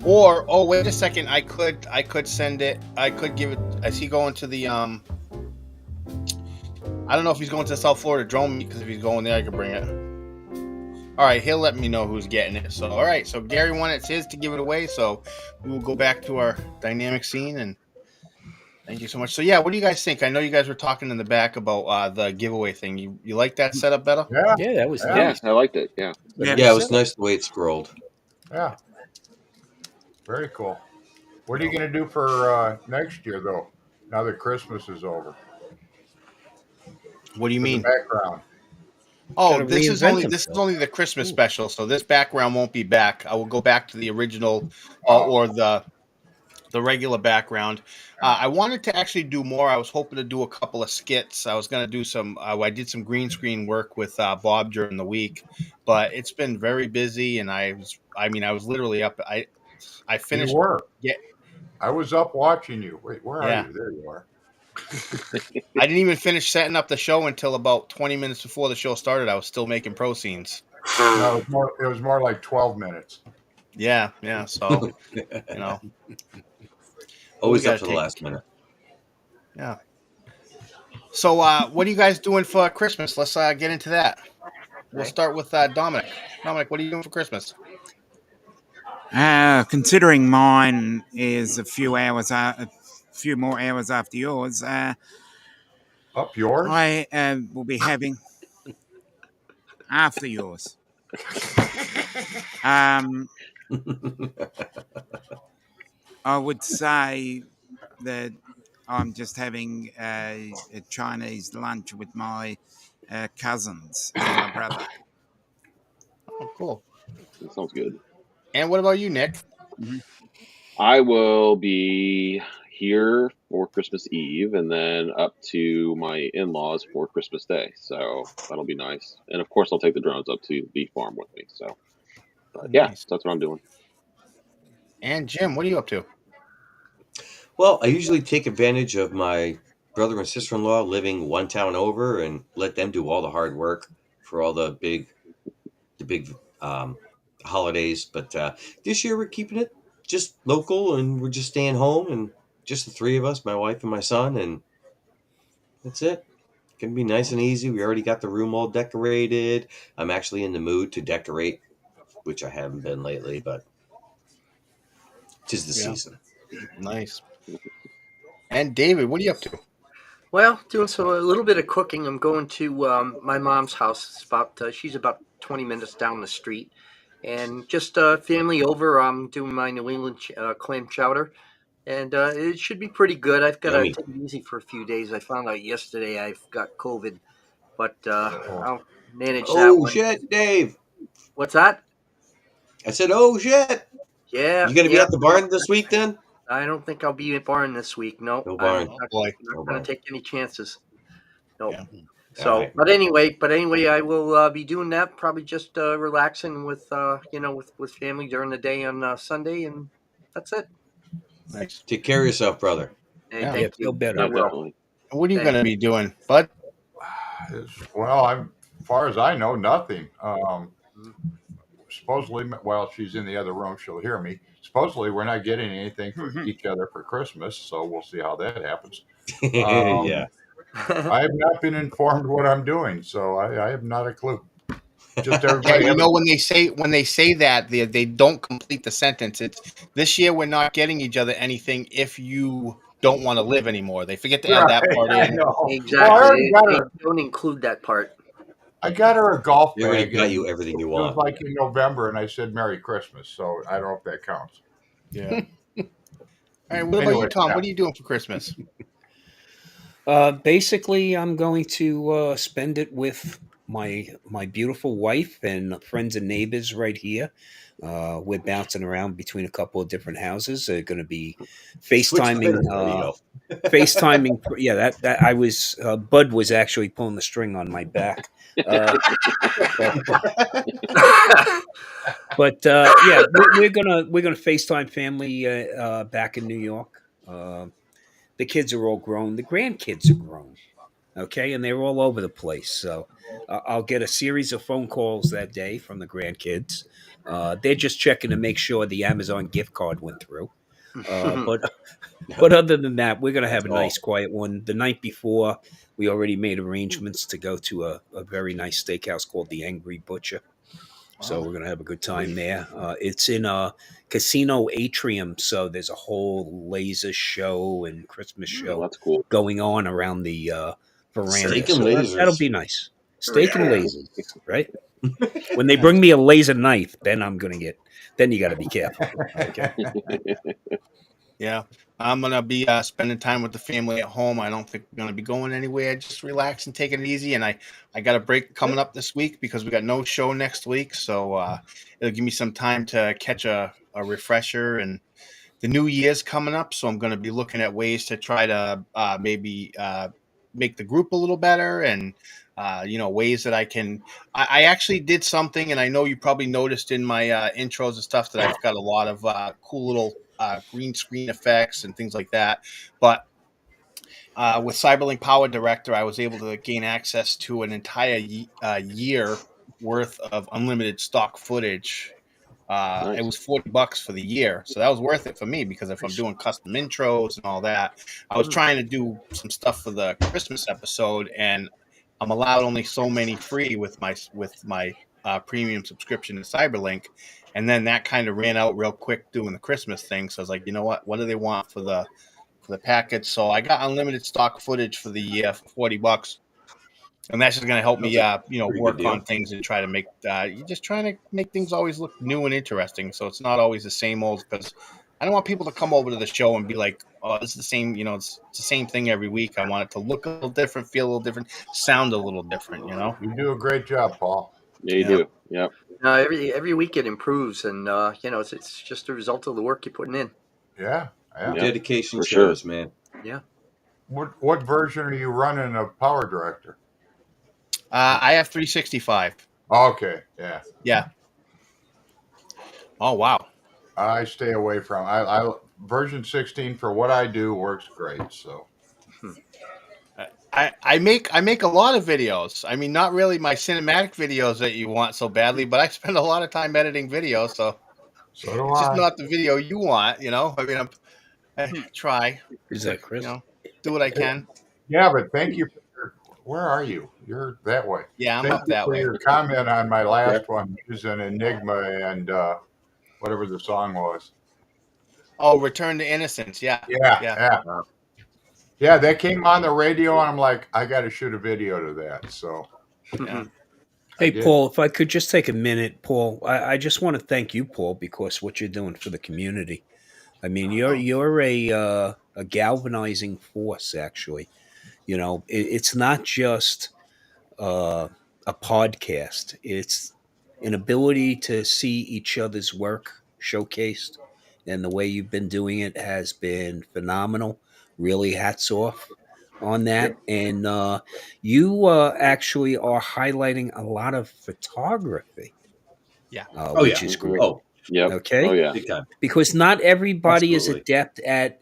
Or wait a second. I could send it. I could give it. Is he going to the I don't know if he's going to South Florida drone meet, because if he's going there, I could bring it. All right, he'll let me know who's getting it. So, all right, so Gerry wanted it's his to give it away, so we will go back to our dynamic scene, and thank you so much. So, yeah, what do you guys think? I know you guys were talking in the back about the giveaway thing. You like that setup better? Yeah, that was Yeah, nice. I liked it. Yeah. Yeah, it was nice the way it scrolled. Yeah. Very cool. What are you going to do for next year, though, now that Christmas is over? What do you mean? Background. Oh, Gotta this is reinvent only the Christmas special, so this background won't be back. I will go back to the original or the regular background. I wanted to actually do more. I was hoping to do a couple of skits. I was going to do some. I did some green screen work with Bob during the week, but it's been very busy, and I was literally up. I finished. You were. Yeah. I was up watching you. Wait, where Yeah. are you? There you are. I didn't even finish setting up the show until about 20 minutes before the show started. I was still making pro scenes. No, it was more like 12 minutes. Yeah. So, Always up to the last minute. Yeah. So, what are you guys doing for Christmas? Let's get into that. We'll start with Dominic. Dominic, what are you doing for Christmas? Considering mine is a few more hours after yours, Up yours? I will be having after yours. I would say that I'm just having a Chinese lunch with my cousins and my brother. Oh, cool. That sounds good. And what about you, Nick? I will be here for Christmas Eve and then up to my in-laws for Christmas Day. So that'll be nice. And of course, I'll take the drones up to the farm with me. So, but yeah, Nice. that's what I'm doing. And Jim, what are you up to? Well, I usually take advantage of my brother and sister-in-law living one town over and let them do all the hard work for all the big holidays. But this year we're keeping it just local, and we're just staying home, and just the three of us, my wife and my son, and that's it. Gonna be nice and easy. We already got the room all decorated. I'm actually in the mood to decorate, which I haven't been lately, but 'tis the Yeah. season. Nice. And David, what are you up to? Well, doing a little bit of cooking. I'm going to my mom's house. It's she's about 20 minutes down the street, and just family over. I'm doing my New England clam chowder, and it should be pretty good. I've got to Yummy. take it easy for a few days. I found out yesterday I've got COVID, but I'll manage that Oh one. shit, Dave! What's that? I said, oh shit! Yeah, You gonna be yeah. at the barn this week then? I don't think I'll be at barn this week. No, No I'm barn. Oh boy. No not going barn. to take any chances. Nope. Yeah. So, Alright. but anyway, I will be doing that. Probably just relaxing with with family during the day on Sunday, and that's it. Nice. Take care of yourself, brother. Hey, Yeah. thank Yeah, feel you. better. I Yeah, will. definitely. What are you Thanks. going to be doing, bud? Well, as far as I know, nothing. Supposedly, well, she's in the other room. She'll hear me. Supposedly, we're not getting anything for each other for Christmas, so we'll see how that happens. Yeah. I have not been informed what I'm doing, so I have not a clue. Just Yeah, everybody. you know when they say that they don't complete the sentence. It's this year we're not getting each other anything if you don't want to live anymore. They forget to add that Right, part I in. know. Well, I Exactly. already got They her. don't include that part. I got her a golf We already bag, got and you everything you it was want. like in November, and I said Merry Christmas. So I don't know if that counts. Yeah. All right. What about Anyway, you, Tom? yeah. What are you doing for Christmas? Basically, I'm going to spend it with my beautiful wife and friends and neighbors right here. We're bouncing around between a couple of different houses. They're going to be Switch FaceTiming. lanes. There you go. FaceTiming. Yeah, that I was. Bud was actually pulling the string on my back. But yeah, we're gonna FaceTime family back in New York. The kids are all grown. The grandkids are grown. Okay, and they're all over the place. So I'll get a series of phone calls that day from the grandkids. They're just checking to make sure the Amazon gift card went through. But other than that, we're gonna have a That's all. nice quiet one. The night before, we already made arrangements to go to a very nice steakhouse called the Angry Butcher. So Wow. we're gonna have a good time there. It's in a casino atrium, so there's a whole laser show and Christmas Oh, show that's cool. going on around the veranda. Steak and So that'll lasers. be nice. Steak and Yeah. lasers, right? When they bring me a laser knife, then I'm gonna get. Then you got to be careful. Okay. Yeah. I'm gonna be spending time with the family at home. I don't think we're gonna be going anywhere. Just relax and take it easy. And I got a break coming up this week because we got no show next week. So it'll give me some time to catch a refresher. And the new year's coming up, so I'm going to be looking at ways to try to maybe make the group a little better, and ways that I can. I actually did something, and I know you probably noticed in my intros and stuff that I've got a lot of cool little green screen effects and things like that. But with Cyberlink Power Director, I was able to gain access to an entire year worth of unlimited stock footage. It Nice. was $40 for the year, so that was worth it for me because if I'm doing custom intros and all that, I was trying to do some stuff for the Christmas episode, and I'm allowed only so many free with my premium subscription to Cyberlink, and then that kind of ran out real quick doing the Christmas thing. So I was like, you know what do they want for the package? So I got unlimited stock footage for the year for $40. And that's just going to help me, Sounds like a pretty good work deal. on things and try to make. You're just trying to make things always look new and interesting, so it's not always the same old. Because I don't want people to come over to the show and be like, "Oh, it's the same." It's the same thing every week. I want it to look a little different, feel a little different, sound a little different. You do a great job, Paul. Yeah, you Yeah. do. Yep. Every week it improves, and it's just a result of the work you're putting in. Yeah. Yeah, Dedication for sure. shows, man. Yeah. What version are you running of Power Director? I have 365. Okay. Yeah. Yeah. Oh wow. I stay away from I version 16 for what I do works great. So I make a lot of videos. I mean, not really my cinematic videos that you want so badly, but I spend a lot of time editing videos. So do it's just I. not the video you want. I mean, I try. Is that Chris? Do what I can. Yeah, but thank you for where are you? You're that way. Yeah, I'm Thank up you that for way. your comment on my last one using Enigma and whatever the song was. Oh, Return to Innocence. Yeah. Yeah, that came on the radio, and I'm like, I got to shoot a video to that. So, Yeah. Hey, did. Paul, if I could just take a minute, Paul, I just want to thank you, Paul, because what you're doing for the community. I mean, you're a galvanizing force, actually. It's not just a podcast. It's an ability to see each other's work showcased, and the way you've been doing it has been phenomenal. Really, hats off on that. And you actually are highlighting a lot of photography. Yeah. Which is great. Oh, Yep. Okay. Oh yeah. big time. Because not everybody is Absolutely. adept at.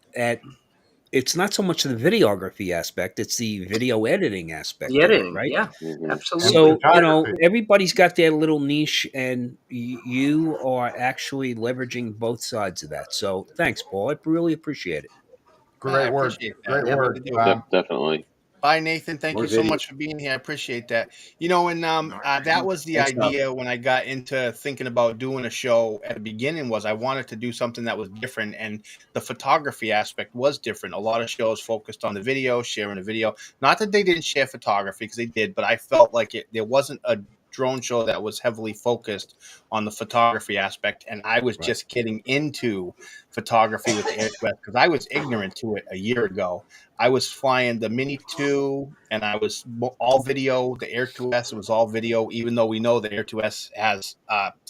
It's not so much the videography aspect; it's the video editing aspect The of it, editing, right? yeah, Mhm. absolutely. So Photography. everybody's got their little niche, and you are actually leveraging both sides of that. So thanks, Paul. I really appreciate it. I Great work. appreciate that. Great work. Yep. Definitely. Bye, Nathan. Thank More you so video. much for being here. I appreciate that. And that was the Thanks, Tom. idea when I got into thinking about doing a show at the beginning. Was I wanted to do something that was different, and the photography aspect was different. A lot of shows focused on the video, sharing a video. Not that they didn't share photography, because they did, but I felt like there wasn't a drone show that was heavily focused on the photography aspect, and I was just getting into photography with the Air 2S because I was ignorant to it a year ago. I was flying the Mini 2, and I was all video. The Air 2S was all video, even though we know the Air 2S has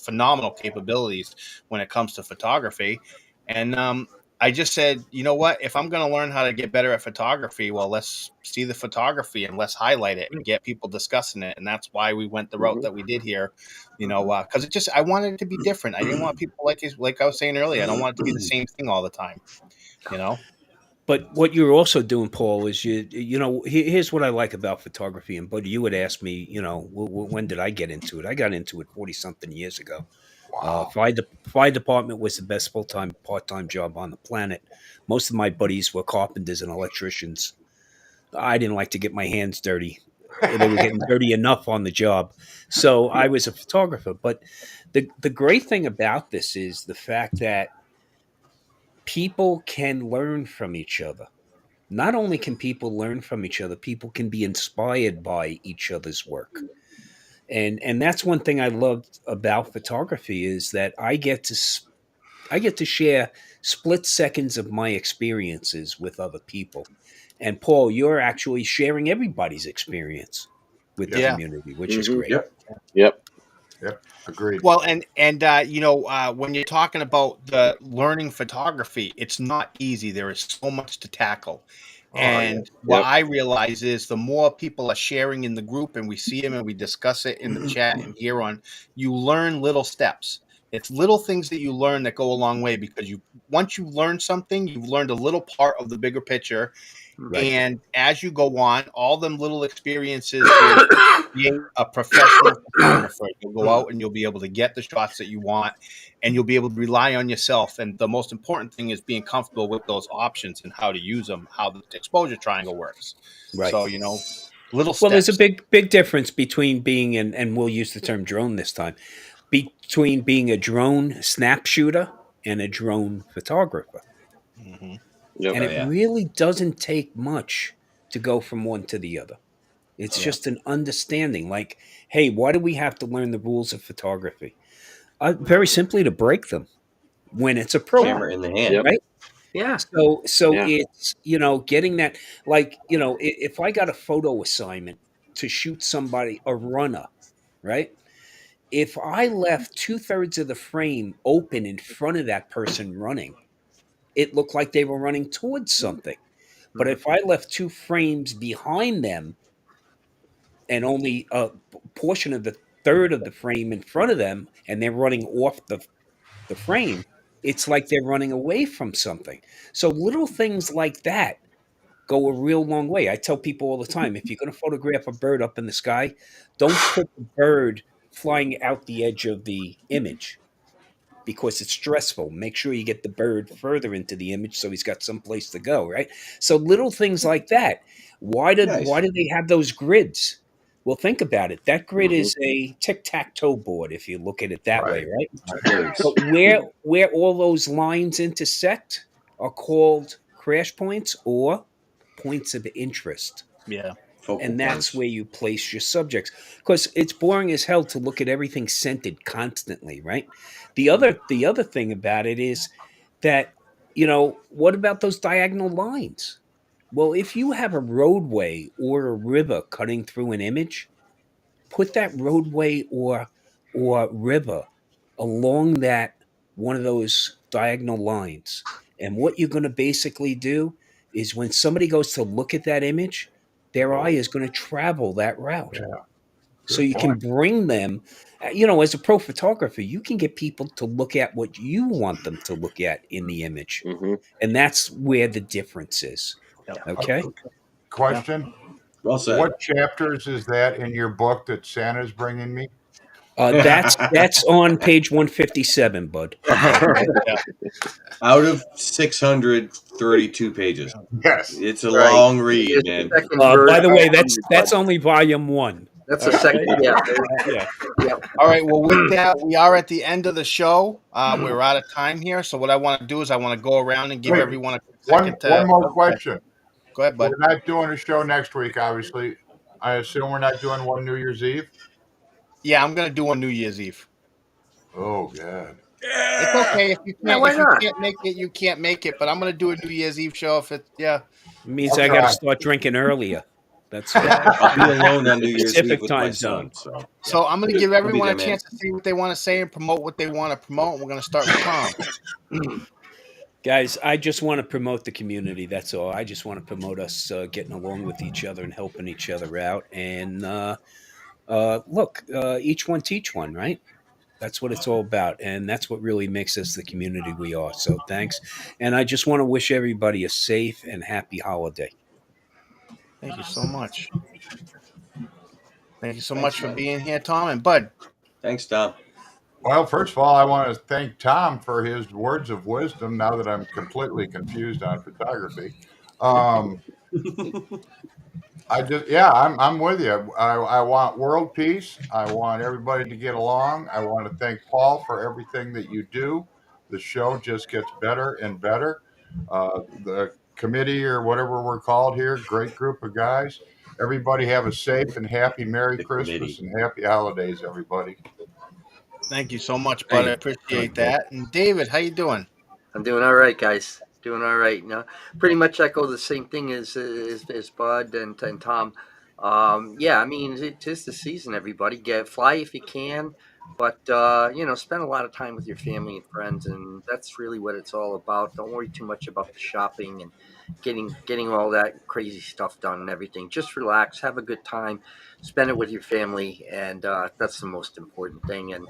phenomenal capabilities when it comes to photography. And I just said, you know what? If I'm going to learn how to get better at photography, well, let's see the photography and let's highlight it and get people discussing it. And that's why we went the route that we did here, because I wanted it to be different. I didn't want people like I was saying earlier. I don't want it to be the same thing all the time, But what you're also doing, Paul, is here's what I like about photography. And Buddy, you would ask me, when did I get into it? I got into it 40-something years ago. Wow. Fire department was the best full-time, part-time job on the planet. Most of my buddies were carpenters and electricians. I didn't like to get my hands dirty. They were getting dirty enough on the job. So I was a photographer. But the great thing about this is the fact that people can learn from each other. Not only can people learn from each other, people can be inspired by each other's work. And that's one thing I loved about photography is that I get to share split seconds of my experiences with other people. And Paul, you're actually sharing everybody's experience with the community, which is great. Yep. Agreed. Well, and when you're talking about the learning photography, it's not easy. There is so much to tackle. What I realize is the more people are sharing in the group and we see them and we discuss it in the chat and here on, you learn little steps. It's little things that you learn that go a long way because once you learn something, you've learned a little part of the bigger picture. Right. And as you go on, all them little experiences will create a professional photographer. You'll go out and you'll be able to get the shots that you want, and you'll be able to rely on yourself. And the most important thing is being comfortable with those options and how to use them, how the exposure triangle works. Right. So, little steps. Well, there's a big difference between being, and we'll use the term drone this time, between being a drone snap shooter and a drone photographer. Mm-hmm. Yep. And it really doesn't take much to go from one to the other. It's just an understanding like, hey, why do we have to learn the rules of photography? Very simply to break them. when it's appropriate, Camera in the hand. Yep. right? Yeah. So Yeah. it's, getting that, like, if I got a photo assignment to shoot somebody, a runner, right? If I left 2/3 of the frame open in front of that person running, it looked like they were running towards something. But Mhm. if I left 2 frames behind them and only a portion of the third of the frame in front of them, and they're running off the frame, it's like they're running away from something. So little things like that go a real long way. I tell people all the time, if you're going to photograph a bird up in the sky, don't put the bird flying out the edge of the image because it's stressful. Make sure you get the bird further into the image so he's got some place to go, right? So little things like that. Why did Nice. why do they have those grids? Well, think about it. That grid Mhm. is a tic-tac-toe board if you look at it that way, Right. right? Birds. But where all those lines intersect are called crash points or points of interest. Yeah. Focal And that's points. where you place your subjects. Because it's boring as hell to look at everything scented constantly, right? The other thing about it is that, what about those diagonal lines? Well, if you have a roadway or a river cutting through an image, put that roadway or river along that one of those diagonal lines. And what you're going to basically do is when somebody goes to look at that image, their eye is going to travel that route. Yeah. So Good you can point. bring them, as a pro photographer, you can get people to look at what you want them to look at in the image. Hmm. And that's where the difference is. Yep. Okay. Question. Well said. What chapters is that in your book that Santa's bringing me? That's on page 157, bud. Out of 632 pages. Yes. It's a Right. long read, It's man. the second By the version. way, that's only volume 1. That's a second. Yeah. Yeah. All right. Well, with that, we are at the end of the show. We're out of time here. So what I want to do is I want to go around and give Wait, everyone a One second to. more question. Go ahead, bud. We're not doing a show next week, obviously. I assume we're not doing one New Year's Eve. Yeah, I'm gonna do one New Year's Eve. Oh God. It's okay if you Yeah, can't. why If you not? can't make it, you can't make it. But I'm gonna do a New Year's Eve show if it's It means I'll I got to try. start drinking earlier. That's all. I'll be alone on New Year's Pacific Eve with my time zone. son. So So I'm gonna give I'll be everyone there, a man. chance to see what they want to say and promote what they want to promote. We're gonna start with Tom. Guys, I just want to promote the community. That's all. I just want to promote us getting along with each other and helping each other out. And look, each one teach one, right? That's what it's all about. And that's what really makes us the community we are. So thanks. And I just want to wish everybody a safe and happy holiday. Thank you so much. Thank you so Thanks, much for man. being here, Tom and Bud. Thanks, Tom. Well, first of all, I want to thank Tom for his words of wisdom. Now that I'm completely confused on photography, I'm with you. I want world peace. I want everybody to get along. I want to thank Paul for everything that you do. The show just gets better and better. The committee or whatever we're called here, great group of guys. Everybody have a safe and happy Merry The Christmas committee. and happy holidays, everybody. Thank you so much, Bud. I Hey, appreciate good, man. that. And David, how you doing? I'm doing all right, guys. Doing all right. Now, pretty much echo the same thing as Bud and Tom. Yeah, I mean, it is the season. Everybody fly if you can, but spend a lot of time with your family and friends, and that's really what it's all about. Don't worry too much about the shopping and getting all that crazy stuff done and everything. Just relax, have a good time, spend it with your family, and that's the most important thing. And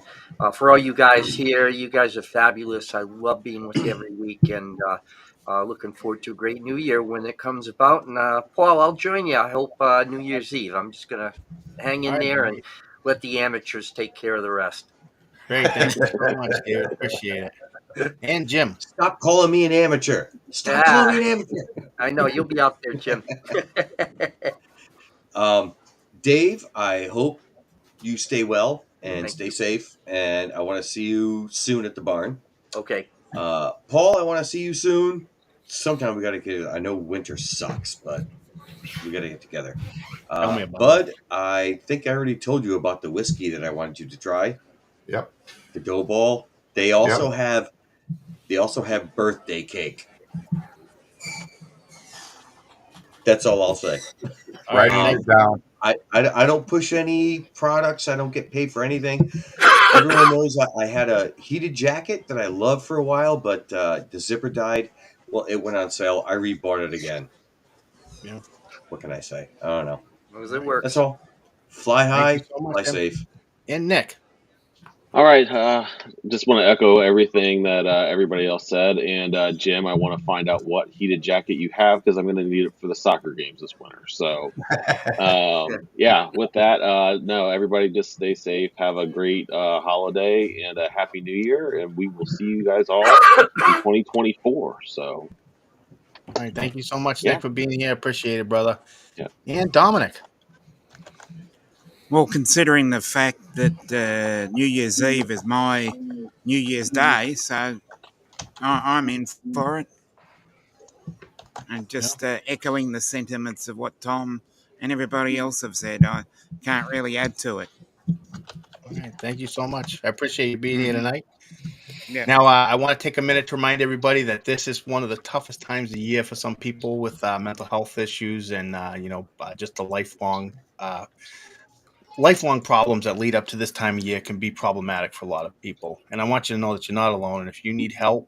for all you guys here, you guys are fabulous. I love being with you every week, and looking forward to a great new year when it comes about. And Paul, I'll join you. I hope New Year's Eve. I'm just gonna hang in All right, there buddy. and let the amateurs take care of the rest. Great. Thank you so much, David. Appreciate it. And Jim. Stop calling me an amateur. Stop calling me an amateur. I know you'll be out there, Jim. Dave, I hope you stay well and Thank stay you. safe. And I want to see you soon at the barn. Okay. Paul, I want to see you soon. Sometime we got to get. I know winter sucks, but we got to get together. Tell me about Bud, I think I already told you about the whiskey that I wanted you to try. Yep. The Go Ball. They also have They also have birthday cake. That's all I'll say. All right, Writing thank it down. I don't push any products. I don't get paid for anything. Everyone knows I had a heated jacket that I loved for a while, but the zipper died. Well, it went on sale. I rebought it again. Yeah. What can I say? I don't know. As long as All it right. That's works. all. Fly Thank you high, so much, fly Tim. safe. And Nick. All right, just want to echo everything that everybody else said. And Jim, I want to find out what heated jacket you have because I'm going to need it for the soccer games this winter. So, yeah, with that, no, everybody just stay safe. Have a great holiday and a happy new year. And we will see you guys all in 2024. So, All right. Thank you so much, yeah, Nick, for being here. Appreciate it, brother. yeah. And Dominic. Well, considering the fact that New Year's Eve is my New Year's Day, so I'm in for it. And just echoing the sentiments of what Tom and everybody else have said, I can't really add to it. All right. Thank you so much. I appreciate you being here tonight. Yeah. Now, I want to take a minute to remind everybody that this is one of the toughest times of the year for some people with mental health issues and, just the lifelong problems that lead up to this time of year can be problematic for a lot of people. And I want you to know that you're not alone. And if you need help,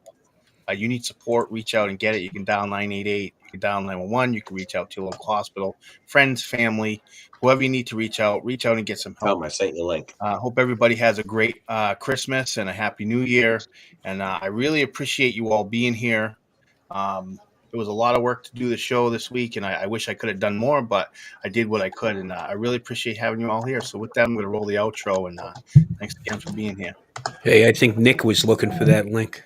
you need support, reach out and get it. You can dial 988, you can dial 911, you can reach out to your local hospital, friends, family, whoever you need to reach out and get some help. Tom, I sent you a link. Hope everybody has a great Christmas and a happy new year. And I really appreciate you all being here. It was a lot of work to do the show this week, and I wish I could have done more, but I did what I could. And I really appreciate having you all here. So with that, I'm going to roll the outro. And thanks again for being here. Hey, I think Nick was looking for that link.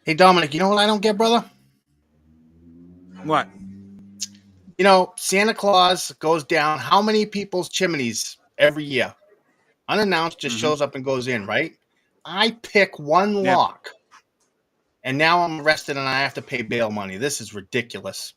Hey, Dominic, you know what I don't get, brother? What? Santa Claus goes down how many people's chimneys every year? Unannounced, just shows up and goes in, right? I pick one lock, and now I'm arrested and I have to pay bail money. This is ridiculous.